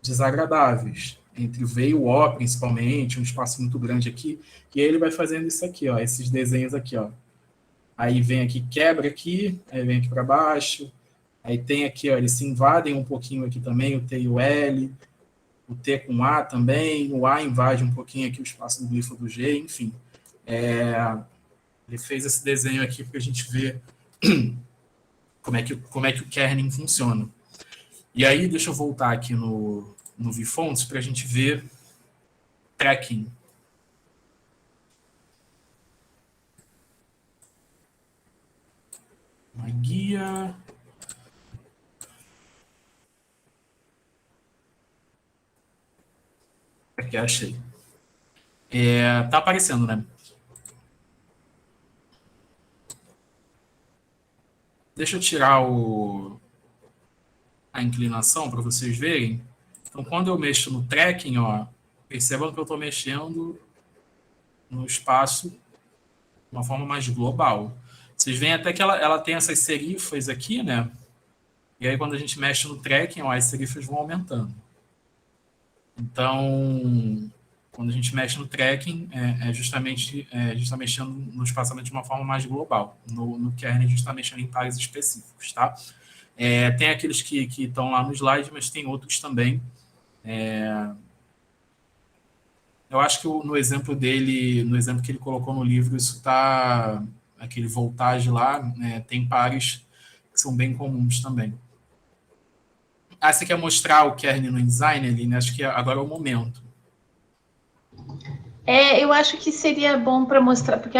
desagradáveis, entre o V e o O, principalmente, um espaço muito grande aqui, e aí ele vai fazendo isso aqui, ó, esses desenhos aqui, ó. Aí vem aqui, quebra aqui, aí vem aqui para baixo, aí tem aqui, ó, eles se invadem um pouquinho aqui também, o T e o L, o T com A também, o A invade um pouquinho aqui o espaço do glifo do G, enfim. Ele fez esse desenho aqui para a gente ver como é que o kerning funciona. E aí, deixa eu voltar aqui no VFonts para a gente ver tracking. Uma guia. Aqui, achei. Tá aparecendo, né? Deixa eu tirar a inclinação para vocês verem. Então, quando eu mexo no tracking, ó, percebam que eu estou mexendo no espaço de uma forma mais global. Vocês veem até que ela tem essas serifas aqui, né? E aí, quando a gente mexe no tracking, ó, as serifas vão aumentando. Então, quando a gente mexe no tracking, a gente está mexendo no espaçamento de uma forma mais global. No kerning, a gente está mexendo em pares específicos, tá? Tem aqueles que estão lá no slide, mas tem outros também. Eu acho que no exemplo dele, no exemplo que ele colocou no livro, isso está... Aquele voltage lá, tem pares que são bem comuns também. Você quer mostrar o kerning no InDesign, Aline? Acho que agora é o momento. Eu acho que seria bom para mostrar, porque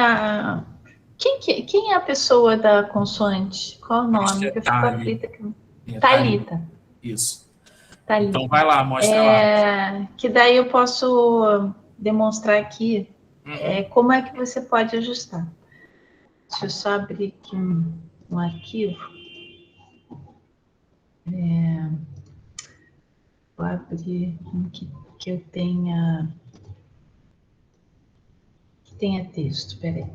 quem é a pessoa da consoante? Qual o nome? Eu fico aflita. Thalita. Isso. Thalita. Então vai lá, mostra lá. Que daí eu posso demonstrar aqui como é que você pode ajustar. Deixa eu só abrir aqui um arquivo. Vou abrir um que eu tenha texto, peraí.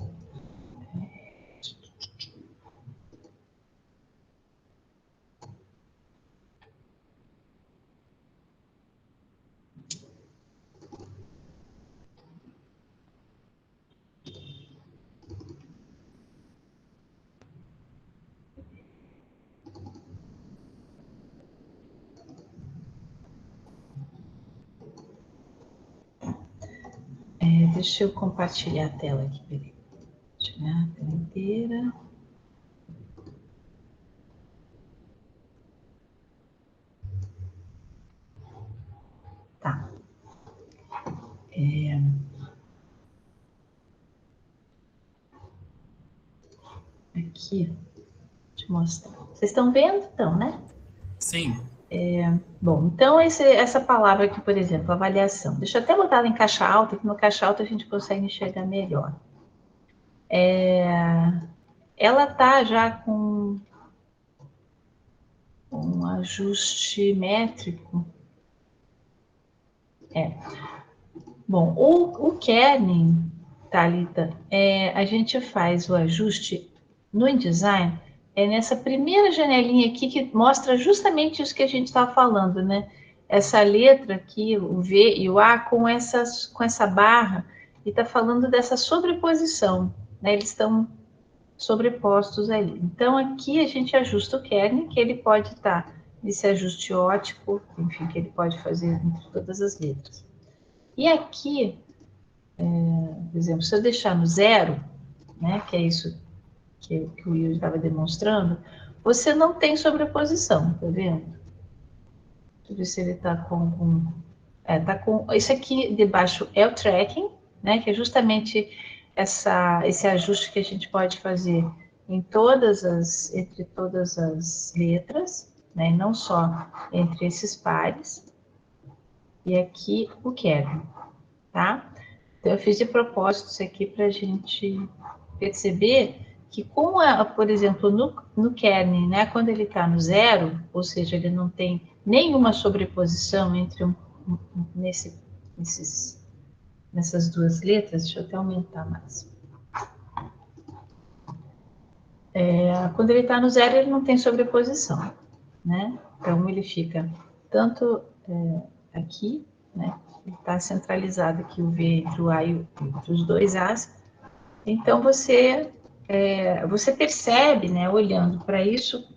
Deixa eu compartilhar a tela aqui, peraí. Deixa eu olhar a tela inteira. Tá. Aqui, deixa eu mostrar. Vocês estão vendo, então, né? Sim. Bom, então essa palavra aqui, por exemplo, avaliação. Deixa eu até botar ela em caixa alta, que no caixa alta a gente consegue enxergar melhor. Ela tá já com um ajuste métrico. Bom, o kerning, Thalita, a gente faz o ajuste no InDesign, nessa primeira janelinha aqui que mostra justamente isso que a gente estava falando, né? Essa letra aqui, o V e o A, com essa barra, e está falando dessa sobreposição, né? Eles estão sobrepostos ali. Então, aqui a gente ajusta o kerning, que ele pode estar nesse ajuste ótico, enfim, que ele pode fazer entre todas as letras. E aqui, por exemplo, se eu deixar no 0, né, que é isso que o Will estava demonstrando, você não tem sobreposição, tá vendo? Deixa eu ver se ele está tá com... Isso aqui debaixo é o tracking, né, que é justamente esse ajuste que a gente pode fazer entre todas as letras, né, não só entre esses pares. E aqui o kerning, tá? Então, eu fiz de propósito isso aqui para a gente perceber que, por exemplo, no kerning, né, quando ele está no 0, ou seja, ele não tem nenhuma sobreposição entre nessas duas letras, deixa eu até aumentar mais. Quando ele está no 0, ele não tem sobreposição, né? Então, ele fica tanto aqui, né? Ele está centralizado aqui o V entre o A e entre os dois As. Então, você percebe, né, olhando para isso,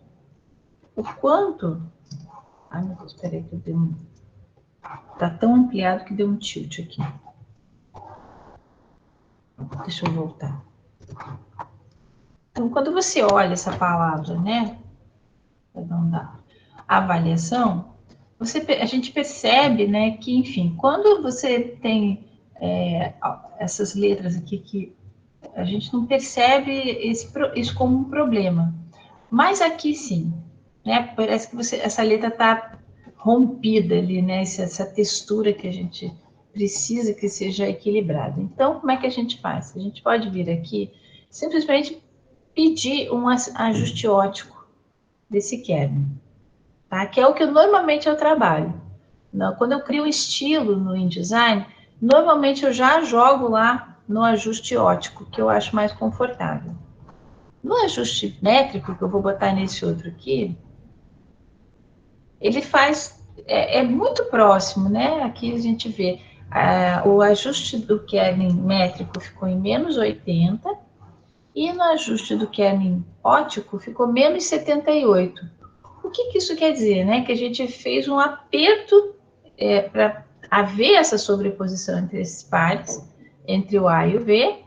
o quanto... Ai, meu Deus, espera aí que eu dei Está tão ampliado que deu um tilt aqui. Deixa eu voltar. Então, quando você olha essa palavra, né, avaliação, a gente percebe, né, que, enfim, quando você tem essas letras aqui que a gente não percebe isso como um problema. Mas aqui sim, né? Parece que essa letra está rompida ali, né? Essa textura que a gente precisa que seja equilibrada. Então, como é que a gente faz? A gente pode vir aqui, simplesmente pedir um ajuste ótico desse kerning, tá? Que é o que normalmente eu trabalho. Quando eu crio um estilo no InDesign, normalmente eu já jogo lá no ajuste ótico, que eu acho mais confortável. No ajuste métrico, que eu vou botar nesse outro aqui, ele é muito próximo, né? Aqui a gente vê o ajuste do kerning métrico ficou em menos 80 e no ajuste do kerning ótico ficou menos 78. O que isso quer dizer, né? Que a gente fez um aperto para haver essa sobreposição entre esses pares, entre o A e o V,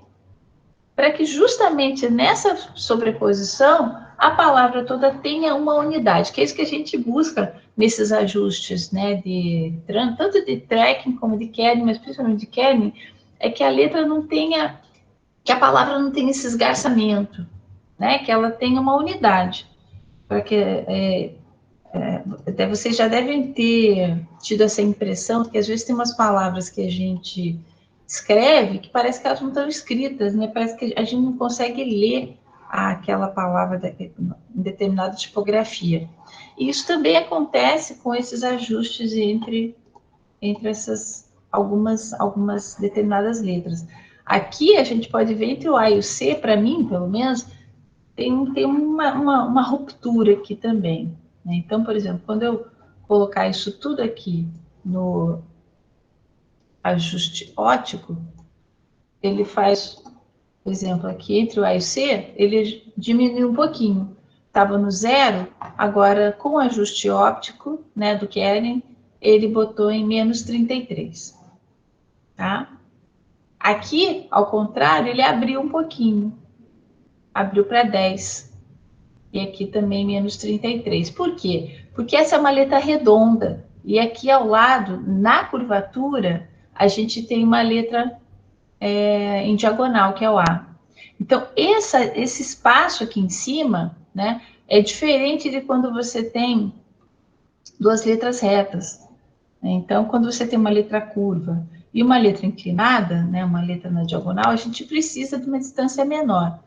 para que justamente nessa sobreposição a palavra toda tenha uma unidade, que é isso que a gente busca nesses ajustes, né, tanto de tracking como de kerning, mas principalmente de kerning, é que a letra não tenha, que a palavra não tenha esse esgarçamento, né, que ela tenha uma unidade, para que até vocês já devem ter tido essa impressão, que às vezes tem umas palavras que a gente escreve que parece que elas não estão escritas, né? Parece que a gente não consegue ler aquela palavra em determinada tipografia. E isso também acontece com esses ajustes entre essas algumas determinadas letras. Aqui a gente pode ver entre o A e o C, para mim, pelo menos, tem uma ruptura aqui também, né? Então, por exemplo, quando eu colocar isso tudo aqui no ajuste ótico, ele faz, por exemplo, aqui entre o A e o C, ele diminui um pouquinho. Estava no 0, agora com o ajuste óptico, né, do kerning, ele botou em menos 33. Tá? Aqui, ao contrário, ele abriu um pouquinho. Abriu para 10. E aqui também menos 33. Por quê? Porque essa é uma letra redonda. E aqui ao lado, na curvatura, a gente tem uma letra em diagonal, que é o A. Então, esse espaço aqui em cima, né, é diferente de quando você tem duas letras retas. Então, quando você tem uma letra curva e uma letra inclinada, né, uma letra na diagonal, a gente precisa de uma distância menor.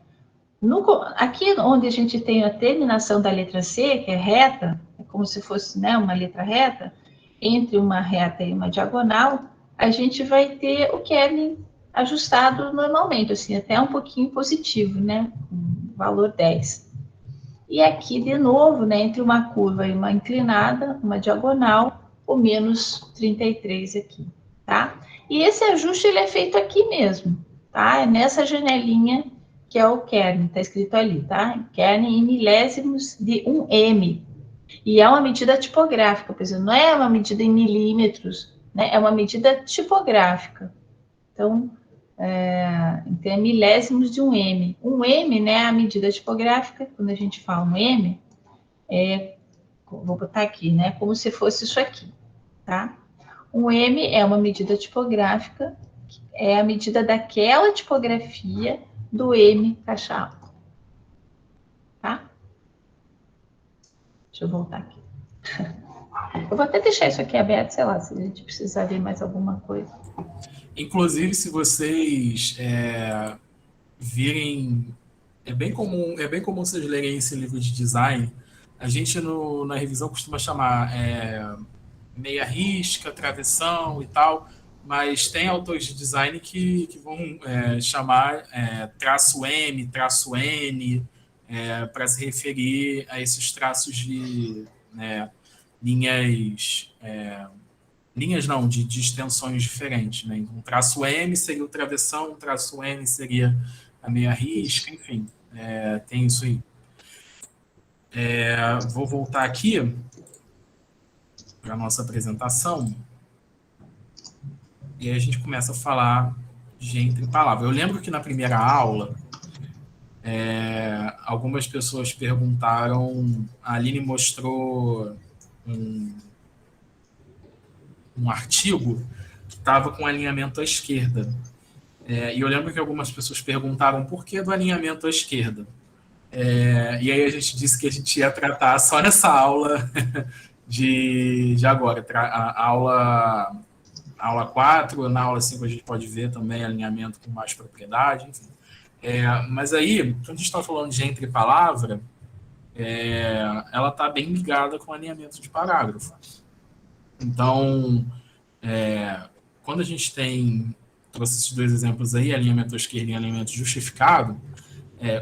Aqui onde a gente tem a terminação da letra C, que é reta, é como se fosse, né, uma letra reta, entre uma reta e uma diagonal, a gente vai ter o kerning ajustado normalmente, assim, até um pouquinho positivo, né, com valor 10. E aqui, de novo, né, entre uma curva e uma inclinada, uma diagonal, o menos 33 aqui, tá? E esse ajuste, ele é feito aqui mesmo, tá? É nessa janelinha que é o kerning, tá escrito ali, tá? Kerning em milésimos de 1 m. E é uma medida tipográfica, por exemplo, não é uma medida em milímetros, né? É uma medida tipográfica. Então, então, é milésimos de 1 m. 1 m, né, é a medida tipográfica. Quando a gente fala 1 m, vou botar aqui, né, como se fosse isso aqui, tá? 1 m é uma medida tipográfica, é a medida daquela tipografia do M caixa alta, tá? Deixa eu voltar aqui. Eu vou até deixar isso aqui aberto, sei lá, se a gente precisar ver mais alguma coisa. Inclusive, se vocês virem, é bem comum vocês lerem esse livro de design. A gente na revisão costuma chamar meia risca, travessão e tal, mas tem autores de design que vão chamar traço M, traço N, para se referir a esses traços de linhas não, de extensões diferentes, né? Então, um traço M seria o travessão, um traço N seria a meia risca, enfim, tem isso aí. Vou voltar aqui para a nossa apresentação e aí a gente começa a falar de entre palavras. Eu lembro que na primeira aula algumas pessoas perguntaram, a Aline mostrou um artigo que estava com alinhamento à esquerda. E eu lembro que algumas pessoas perguntaram por que do alinhamento à esquerda. E aí a gente disse que a gente ia tratar só nessa aula de agora. A aula 4, na aula 5 a gente pode ver também alinhamento com mais propriedade, enfim. Mas aí, quando a gente está falando de entre palavra, ela está bem ligada com alinhamento de parágrafo. Então, quando a gente trouxe esses dois exemplos aí, alinhamento à esquerda e alinhamento justificado,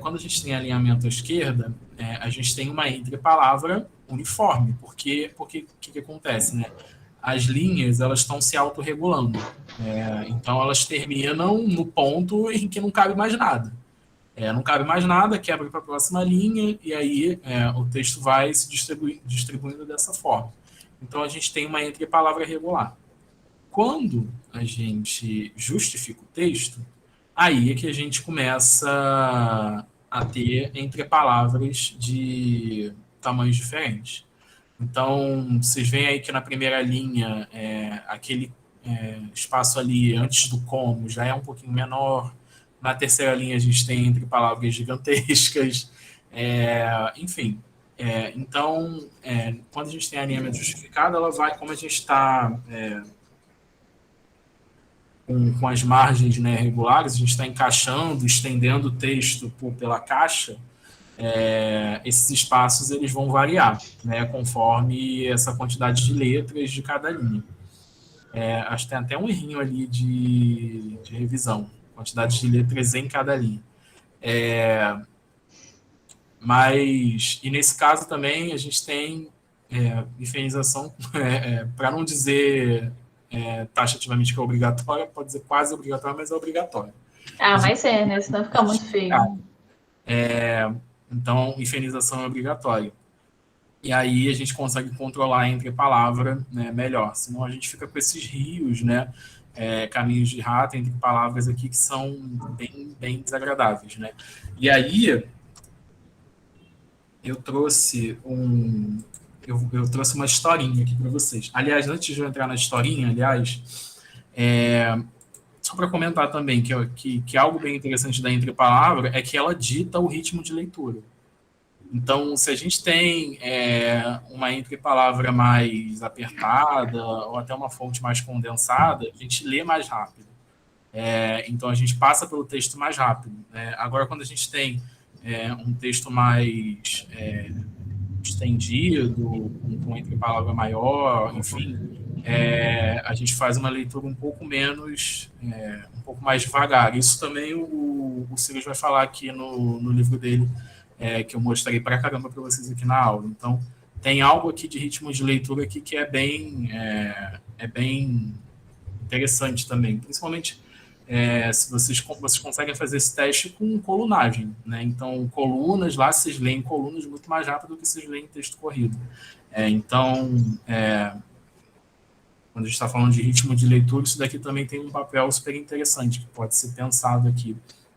quando a gente tem alinhamento à esquerda, a gente tem uma entre-palavra uniforme, porque o que acontece, né? As linhas, elas estão se autorregulando, então elas terminam no ponto em que não cabe mais nada. Não cabe mais nada, quebra para a próxima linha, e aí o texto vai se distribuindo dessa forma. Então, a gente tem uma entre-palavra regular. Quando a gente justifica o texto, aí é que a gente começa a ter entre-palavras de tamanhos diferentes. Então, vocês veem aí que na primeira linha, aquele espaço ali antes do como já é um pouquinho menor. Na terceira linha, a gente tem entre-palavras gigantescas. Enfim. Então, quando a gente tem alinhamento justificado, ela vai, como a gente está com as margens, né, regulares, a gente está encaixando, estendendo o texto pela caixa, esses espaços eles vão variar, né, conforme essa quantidade de letras de cada linha. Acho que tem até um errinho ali de revisão, quantidade de letras em cada linha. Mas, e nesse caso também, a gente tem infinização, para não dizer taxativamente que é obrigatória, pode dizer quase obrigatória, mas é obrigatória. Mas né? Senão fica muito feio. Então, infinização é obrigatória. E aí a gente consegue controlar entre palavra, né, melhor. Senão a gente fica com esses rios, né, caminhos de rato entre palavras aqui que são bem, bem desagradáveis, né? E aí eu trouxe eu trouxe uma historinha aqui para vocês. Aliás, antes de eu entrar na historinha, só para comentar também que algo bem interessante da entrepalavra é que ela dita o ritmo de leitura. Então, se a gente tem uma entrepalavra mais apertada ou até uma fonte mais condensada, a gente lê mais rápido. Então, a gente passa pelo texto mais rápido. Agora, quando a gente tem um texto mais estendido, com entrepalavra maior, enfim, a gente faz uma leitura um pouco menos, um pouco mais devagar. Isso também o Silas vai falar aqui no livro dele, que eu mostrei pra caramba para vocês aqui na aula. Então, tem algo aqui de ritmo de leitura aqui que é bem interessante também, principalmente se vocês conseguem fazer esse teste com colunagem, né? Então, colunas lá, vocês leem colunas muito mais rápido do que vocês leem texto corrido. Então, quando a gente está falando de ritmo de leitura, isso daqui também tem um papel super interessante que pode ser pensado aqui,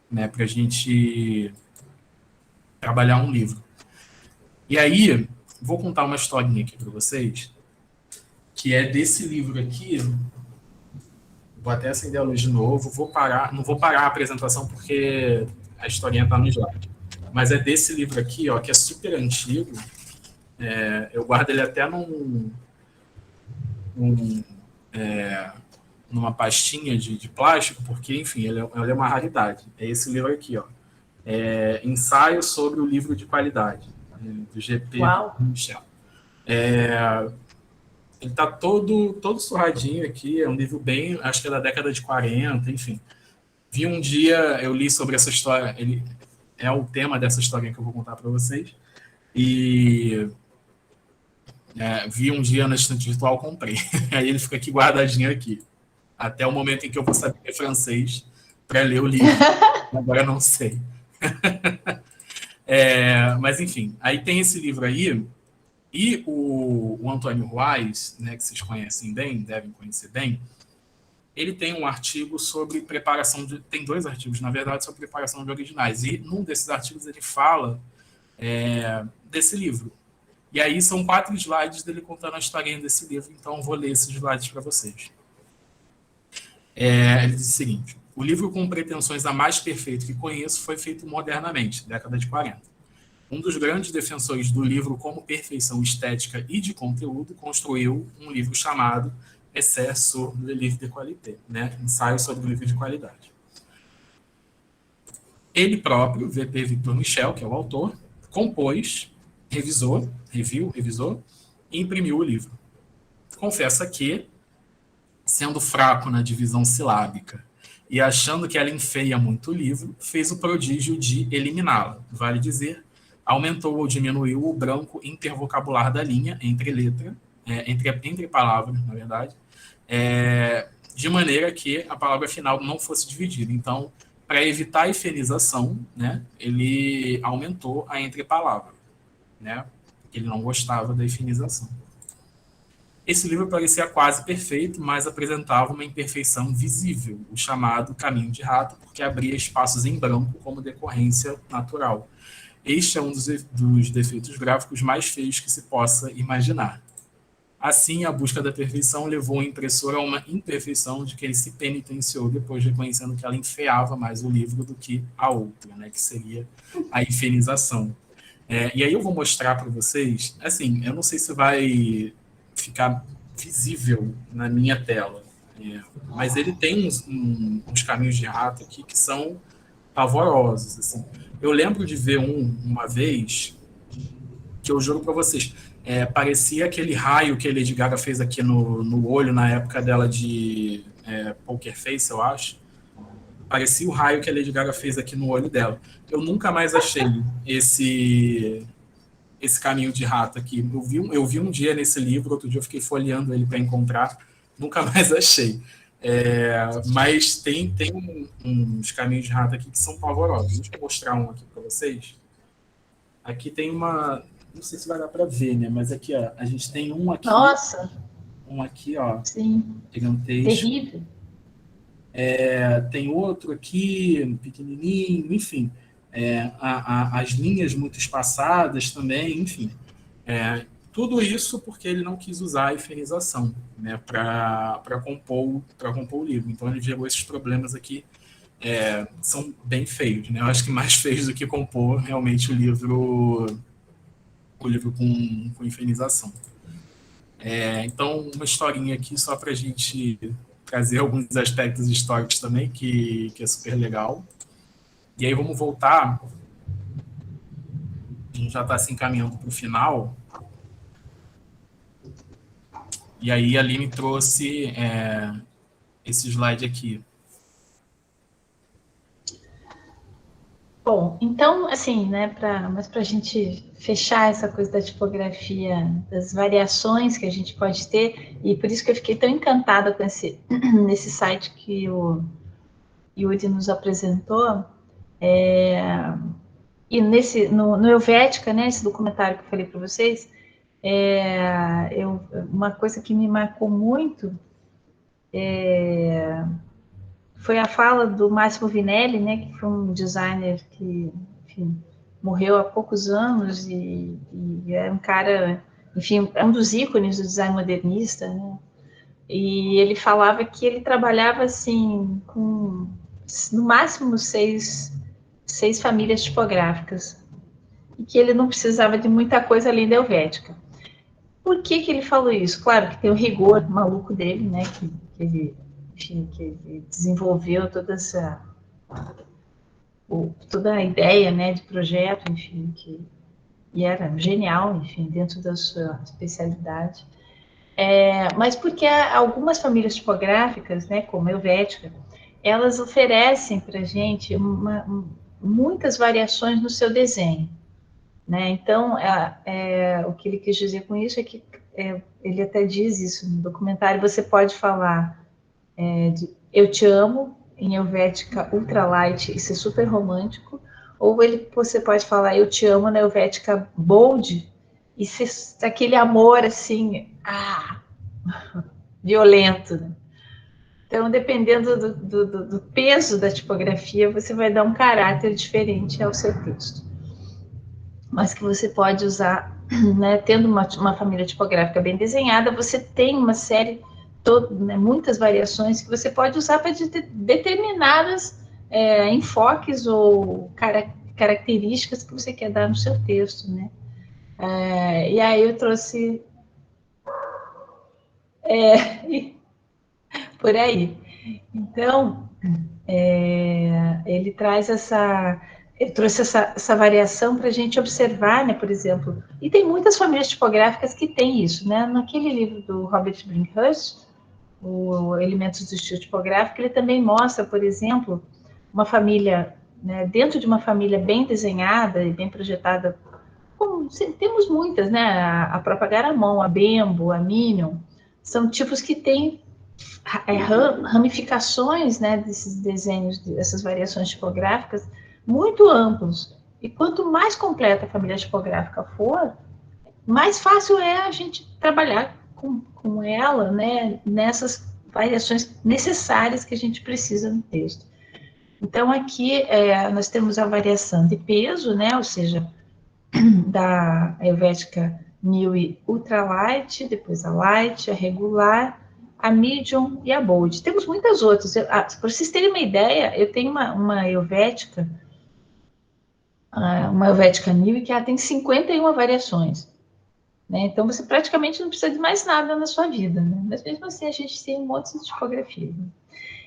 né, para a gente trabalhar um livro. E aí, vou contar uma historinha aqui para vocês, que é desse livro aqui. Vou até acender a luz de novo. Não vou parar a apresentação porque a historinha está no slide. Mas é desse livro aqui, ó, que é super antigo. Eu guardo ele até numa pastinha de plástico, porque, enfim, ele é uma raridade. É esse livro aqui, ó. Ensaio sobre o livro de qualidade, do GP Michel. Ele está todo surradinho aqui, é um livro bem, acho que é da década de 40, enfim. Vi um dia, eu li sobre essa história, ele é o tema dessa historinha que eu vou contar para vocês, e vi um dia na estante virtual, comprei. Aí ele fica aqui guardadinho aqui, até o momento em que eu vou saber francês para ler o livro. Agora eu não sei. Mas, enfim, aí tem esse livro aí, e o Antônio Ruais, né, que vocês conhecem bem, devem conhecer bem, ele tem um artigo sobre preparação tem 2 artigos, na verdade, sobre preparação de originais, e num desses artigos ele fala desse livro. E aí são 4 slides dele contando a historinha desse livro, então eu vou ler esses slides para vocês. Ele diz o seguinte: o livro com pretensões a mais perfeito que conheço foi feito modernamente, década de 40. Um dos grandes defensores do livro como perfeição estética e de conteúdo construiu um livro chamado Essai sur le livre de qualité, né? Ensaio sobre o livro de qualidade. Ele próprio, VP Victor Michel, que é o autor, compôs, revisou e imprimiu o livro. Confessa que, sendo fraco na divisão silábica e achando que ela enfeia muito o livro, fez o prodígio de eliminá-la. Vale dizer, aumentou ou diminuiu o branco intervocabular da linha entre palavras, na verdade, de maneira que a palavra final não fosse dividida. Então, para evitar a efenização, né, ele aumentou a entrepalavra, né? Ele não gostava da efenização. Esse livro parecia quase perfeito, mas apresentava uma imperfeição visível, o chamado caminho de rato, porque abria espaços em branco como decorrência natural. Este é um dos defeitos gráficos mais feios que se possa imaginar. Assim, a busca da perfeição levou o impressor a uma imperfeição de que ele se penitenciou depois, reconhecendo que ela enfeava mais o livro do que a outra, né, que seria a efenização. E aí eu vou mostrar para vocês, assim, eu não sei se vai ficar visível na minha tela, mas ele tem uns caminhos de rato aqui que são pavorosos, assim. Eu lembro de ver uma vez, que eu juro para vocês, parecia aquele raio que a Lady Gaga fez aqui no olho na época dela de Poker Face, eu acho. Parecia o raio que a Lady Gaga fez aqui no olho dela. Eu nunca mais achei esse caminho de rato aqui. Eu vi um dia nesse livro, outro dia eu fiquei folheando ele para encontrar, nunca mais achei. Mas tem uns caminhos de rato aqui que são pavorosos. Deixa eu mostrar um aqui para vocês. Aqui tem uma... Não sei se vai dar para ver, né? Mas aqui, ó, a gente tem um aqui. Nossa! Um aqui, ó. Sim. Gigantesco. Terrível. Tem outro aqui, pequenininho, enfim. As linhas muito espaçadas também, enfim. Tudo isso porque ele não quis usar a efenização, né, para compor o livro. Então ele gerou esses problemas aqui, são bem feios, né? Eu acho que mais feios do que compor realmente o livro com efenização. Então, uma historinha aqui só para a gente trazer alguns aspectos históricos também, que é super legal. E aí vamos voltar, a gente já está se encaminhando para o final. E aí a Aline trouxe esse slide aqui. Bom, então, assim, né, mas para a gente fechar essa coisa da tipografia, das variações que a gente pode ter, e por isso que eu fiquei tão encantada com nesse site que o Yuri nos apresentou, e no Helvética, né, esse documentário que eu falei para vocês, uma coisa que me marcou muito foi a fala do Máximo Vinelli, né, que foi um designer que, enfim, morreu há poucos anos e é um cara, enfim, é um dos ícones do design modernista, né? E ele falava que ele trabalhava assim com no máximo seis famílias tipográficas e que ele não precisava de muita coisa além da Helvética. Por que ele falou isso? Claro que tem o rigor maluco dele, né? Que ele desenvolveu toda a ideia, né, de projeto, enfim, e era genial, enfim, dentro da sua especialidade. Mas porque algumas famílias tipográficas, né, como a Helvética, elas oferecem para a gente muitas variações no seu desenho. Né? Então, o que ele quis dizer com isso é que ele até diz isso no documentário, você pode falar de eu te amo, em Helvética ultralight e ser super romântico, ou você pode falar eu te amo na Helvética bold e ser aquele amor assim, violento. Né? Então, dependendo do peso da tipografia, você vai dar um caráter diferente ao seu texto. Mas que você pode usar, né, tendo uma família tipográfica bem desenhada, você tem uma série, né, muitas variações que você pode usar para determinadas enfoques ou características que você quer dar no seu texto, né? E aí eu trouxe por aí. Então, ele traz ele trouxe essa variação para a gente observar, né, por exemplo, e tem muitas famílias tipográficas que têm isso, né? Naquele livro do Robert Brinkhurst, o Elementos do Estilo Tipográfico, ele também mostra, por exemplo, uma família, né, dentro de uma família bem desenhada e bem projetada, temos muitas, né? A própria Garamond, a Bembo, a Minion, são tipos que têm ramificações, né, desses desenhos, dessas variações tipográficas, muito amplos. E quanto mais completa a família tipográfica for, mais fácil é a gente trabalhar com ela, né, nessas variações necessárias que a gente precisa no texto. Então, aqui nós temos a variação de peso, né, ou seja, da Helvética New e Ultralight, depois a Light, a Regular, a Medium e a Bold. Temos muitas outras. Para vocês terem uma ideia, eu tenho uma Helvética New que ela tem 51 variações. Né? Então, você praticamente não precisa de mais nada na sua vida. Né? Mas, mesmo assim, a gente tem um monte de tipografia. Né?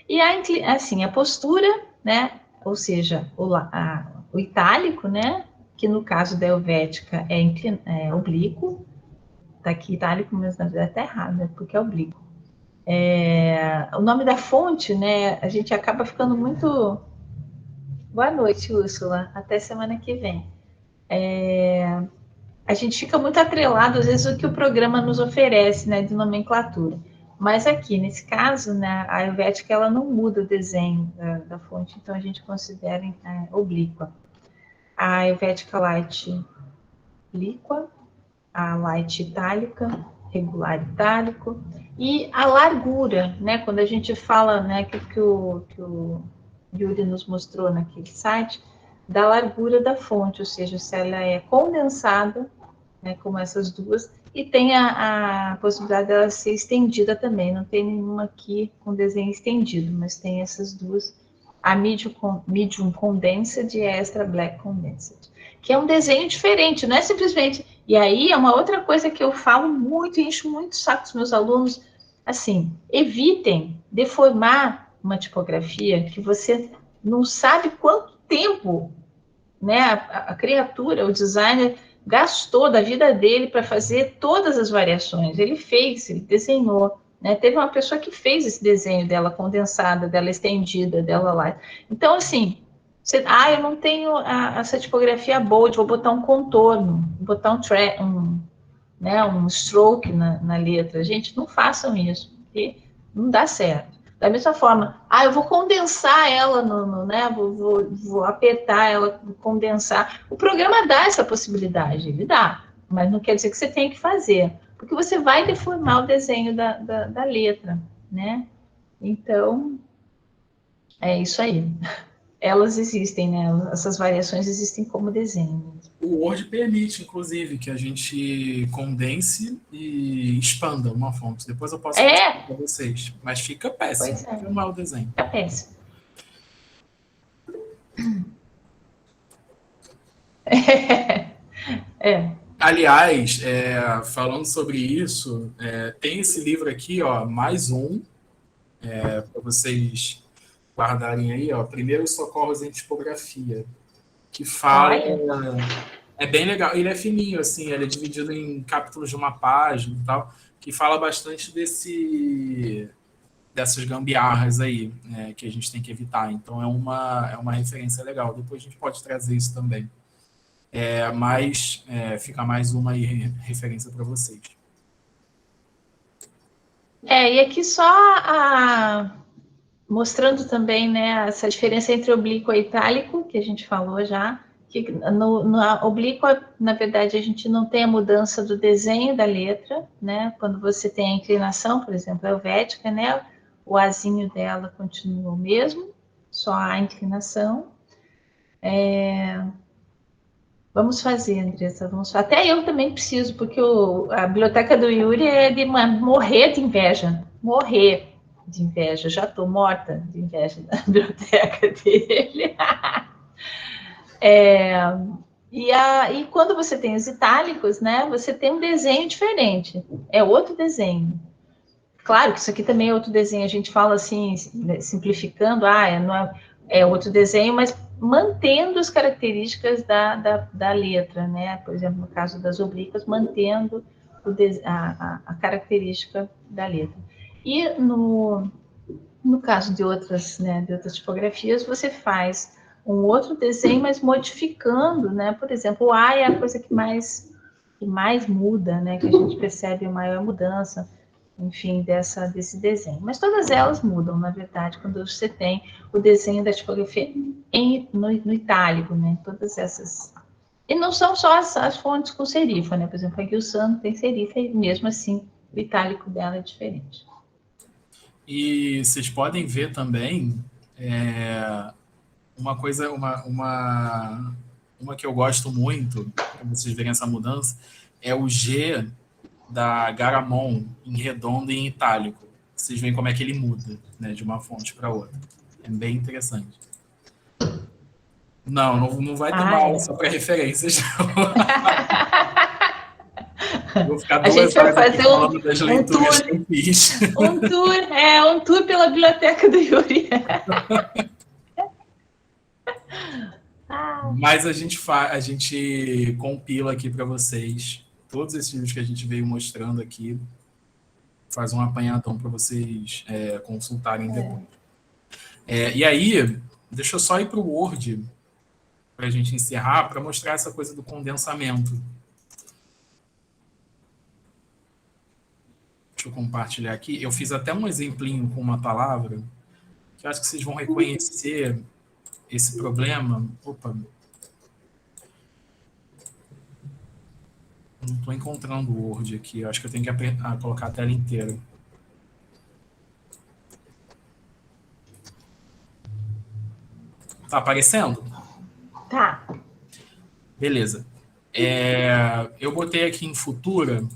E, a postura, né? Ou seja, o itálico, né? Que no caso da Helvética é oblíquo. Está aqui itálico, mas na verdade está errado, né? Porque é oblíquo. O nome da fonte, né? A gente acaba ficando muito... Boa noite, Úrsula. Até semana que vem. A gente fica muito atrelado, às vezes, ao que o programa nos oferece, né? De nomenclatura. Mas aqui, nesse caso, né? A Helvética, ela não muda o desenho da fonte, então a gente considera oblíqua. A Helvética Light oblíqua, a Light itálica, regular itálico, e a largura, né? Quando a gente fala, né, que o Yuri nos mostrou naquele site, da largura da fonte, ou seja, se ela é condensada, né, como essas duas, e tem a possibilidade dela ser estendida também. Não tem nenhuma aqui com desenho estendido, mas tem essas duas. A Medium Condensed e a Extra Black Condensed, que é um desenho diferente, não é simplesmente... E aí é uma outra coisa que eu falo muito, e encho muito o saco dos meus alunos, assim, evitem deformar uma tipografia que você não sabe quanto tempo, né, a criatura, o designer, gastou da vida dele para fazer todas as variações. Ele fez, ele desenhou, né? Teve uma pessoa que fez esse desenho dela condensada, dela estendida, dela lá. Então, assim, eu não tenho essa tipografia bold, vou botar um contorno, vou botar um stroke na letra. Gente, não façam isso, porque não dá certo. Da mesma forma, eu vou condensar ela, né? Vou apertar ela, condensar. O programa dá essa possibilidade, ele dá, mas não quer dizer que você tem que fazer, porque você vai deformar o desenho da letra, né? Então, é isso aí. Elas existem, né? Essas variações existem como desenho. O Word permite, inclusive, que a gente condense e expanda uma fonte. Depois eu posso mostrar para vocês. Mas fica péssimo. Filmar o desenho. Fica péssimo. Aliás, falando sobre isso, tem esse livro aqui, ó, mais um, para vocês guardarem aí, ó, Primeiros Socorros em Tipografia, que fala... É bem legal. Ele é fininho, assim, ele é dividido em capítulos de uma página e tal, que fala bastante dessas gambiarras aí, né, que a gente tem que evitar. Então, é uma referência legal. Depois a gente pode trazer isso também. Mas fica mais uma aí, referência para vocês. E aqui só mostrando também, né, essa diferença entre oblíquo e itálico, que a gente falou já, que na oblíqua, na verdade, a gente não tem a mudança do desenho da letra, né? Quando você tem a inclinação, por exemplo, helvética, né? O azinho dela continua o mesmo, só a inclinação. Vamos fazer, Andressa, até eu também preciso, porque a biblioteca do Yuri é de morrer de inveja. Morrer de inveja. Já estou morta de inveja da biblioteca dele. E quando você tem os itálicos, né, você tem um desenho diferente. É outro desenho. Claro que isso aqui também é outro desenho. A gente fala assim, simplificando, é outro desenho, mas mantendo as características da letra, né? Por exemplo, no caso das oblíquas, mantendo a característica da letra. E no caso de outras tipografias, você faz um outro desenho, mas modificando, né? Por exemplo, o A é a coisa que mais muda, né? Que a gente percebe a maior mudança, enfim, desse desenho. Mas todas elas mudam, na verdade, quando você tem o desenho da tipografia no itálico, né? Todas essas... E não são só as fontes com serifa, né? Por exemplo, aqui o Sano tem serifa e mesmo assim o itálico dela é diferente. E vocês podem ver também uma coisa, uma que eu gosto muito, para vocês verem essa mudança, é o G da Garamond em redondo e em itálico. Vocês veem como é que ele muda, né, de uma fonte para outra. É bem interessante. Não vai ter uma aula só para referências. Vou ficar 2 horas aqui falando das leituras que eu fiz. Um tour pela biblioteca do Yuri. Mas a gente compila aqui para vocês todos esses livros que a gente veio mostrando aqui, faz um apanhadão para vocês consultarem depois. E aí, deixa eu só ir para o Word, para a gente encerrar, para mostrar essa coisa do condensamento. Deixa eu compartilhar aqui. Eu fiz até um exemplinho com uma palavra, que eu acho que vocês vão reconhecer esse problema. Opa! Não estou encontrando o Word aqui. Eu acho que eu tenho que colocar a tela inteira. Tá aparecendo? Tá. Beleza. Eu botei aqui em Futura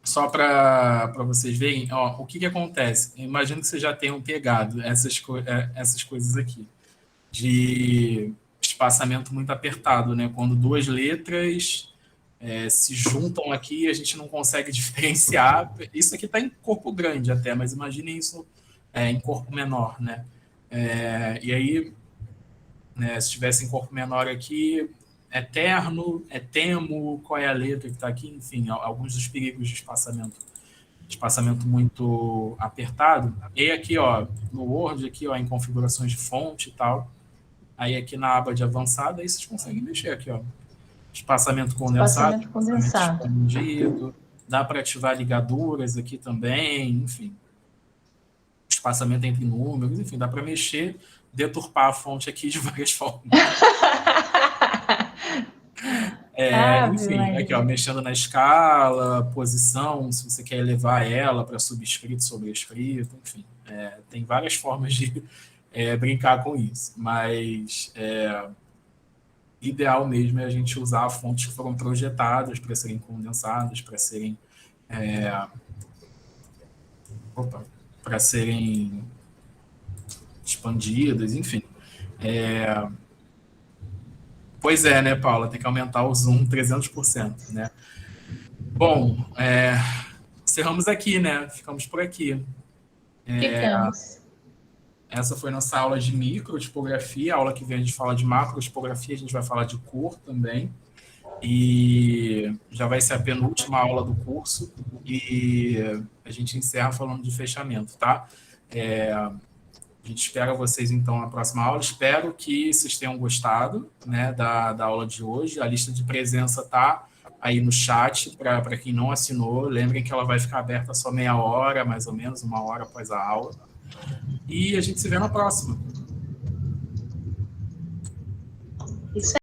só para vocês verem, ó, o que, que acontece. Eu imagino que vocês já tenham pegado essas coisas aqui, de espaçamento muito apertado, né? Quando duas letras se juntam aqui, a gente não consegue diferenciar. Isso aqui está em corpo grande até, mas imaginem isso em corpo menor, né? E aí, né, se tivesse em corpo menor aqui, é terno, é temo, qual é a letra que está aqui, enfim, alguns dos perigos de espaçamento muito apertado. E aqui, ó, no Word, aqui, ó, em configurações de fonte e tal, aí aqui na aba de avançada, aí vocês conseguem mexer aqui, ó. Espaçamento condensado, espaçamento expandido, dá para ativar ligaduras aqui também, enfim. Espaçamento entre números, enfim, dá para mexer, deturpar a fonte aqui de várias formas. Enfim, aqui, ó, mexendo na escala, posição, se você quer elevar ela para subscrito, sobrescrito, enfim. Tem várias formas de brincar com isso, mas ideal mesmo é a gente usar fontes que foram projetadas para serem condensadas, para serem expandidas, enfim. Pois é, né, Paula? Tem que aumentar o zoom 300%, né? Bom, encerramos aqui, né? Ficamos por aqui. Ficamos. Essa foi nossa aula de microtipografia. A aula que vem a gente fala de macrotipografia, a gente vai falar de cor também. E já vai ser a penúltima aula do curso. E a gente encerra falando de fechamento, tá? A gente espera vocês, então, na próxima aula. Espero que vocês tenham gostado, né, da aula de hoje. A lista de presença está aí no chat, para quem não assinou. Lembrem que ela vai ficar aberta só meia hora, mais ou menos, 1 hora após a aula. E a gente se vê na próxima. Isso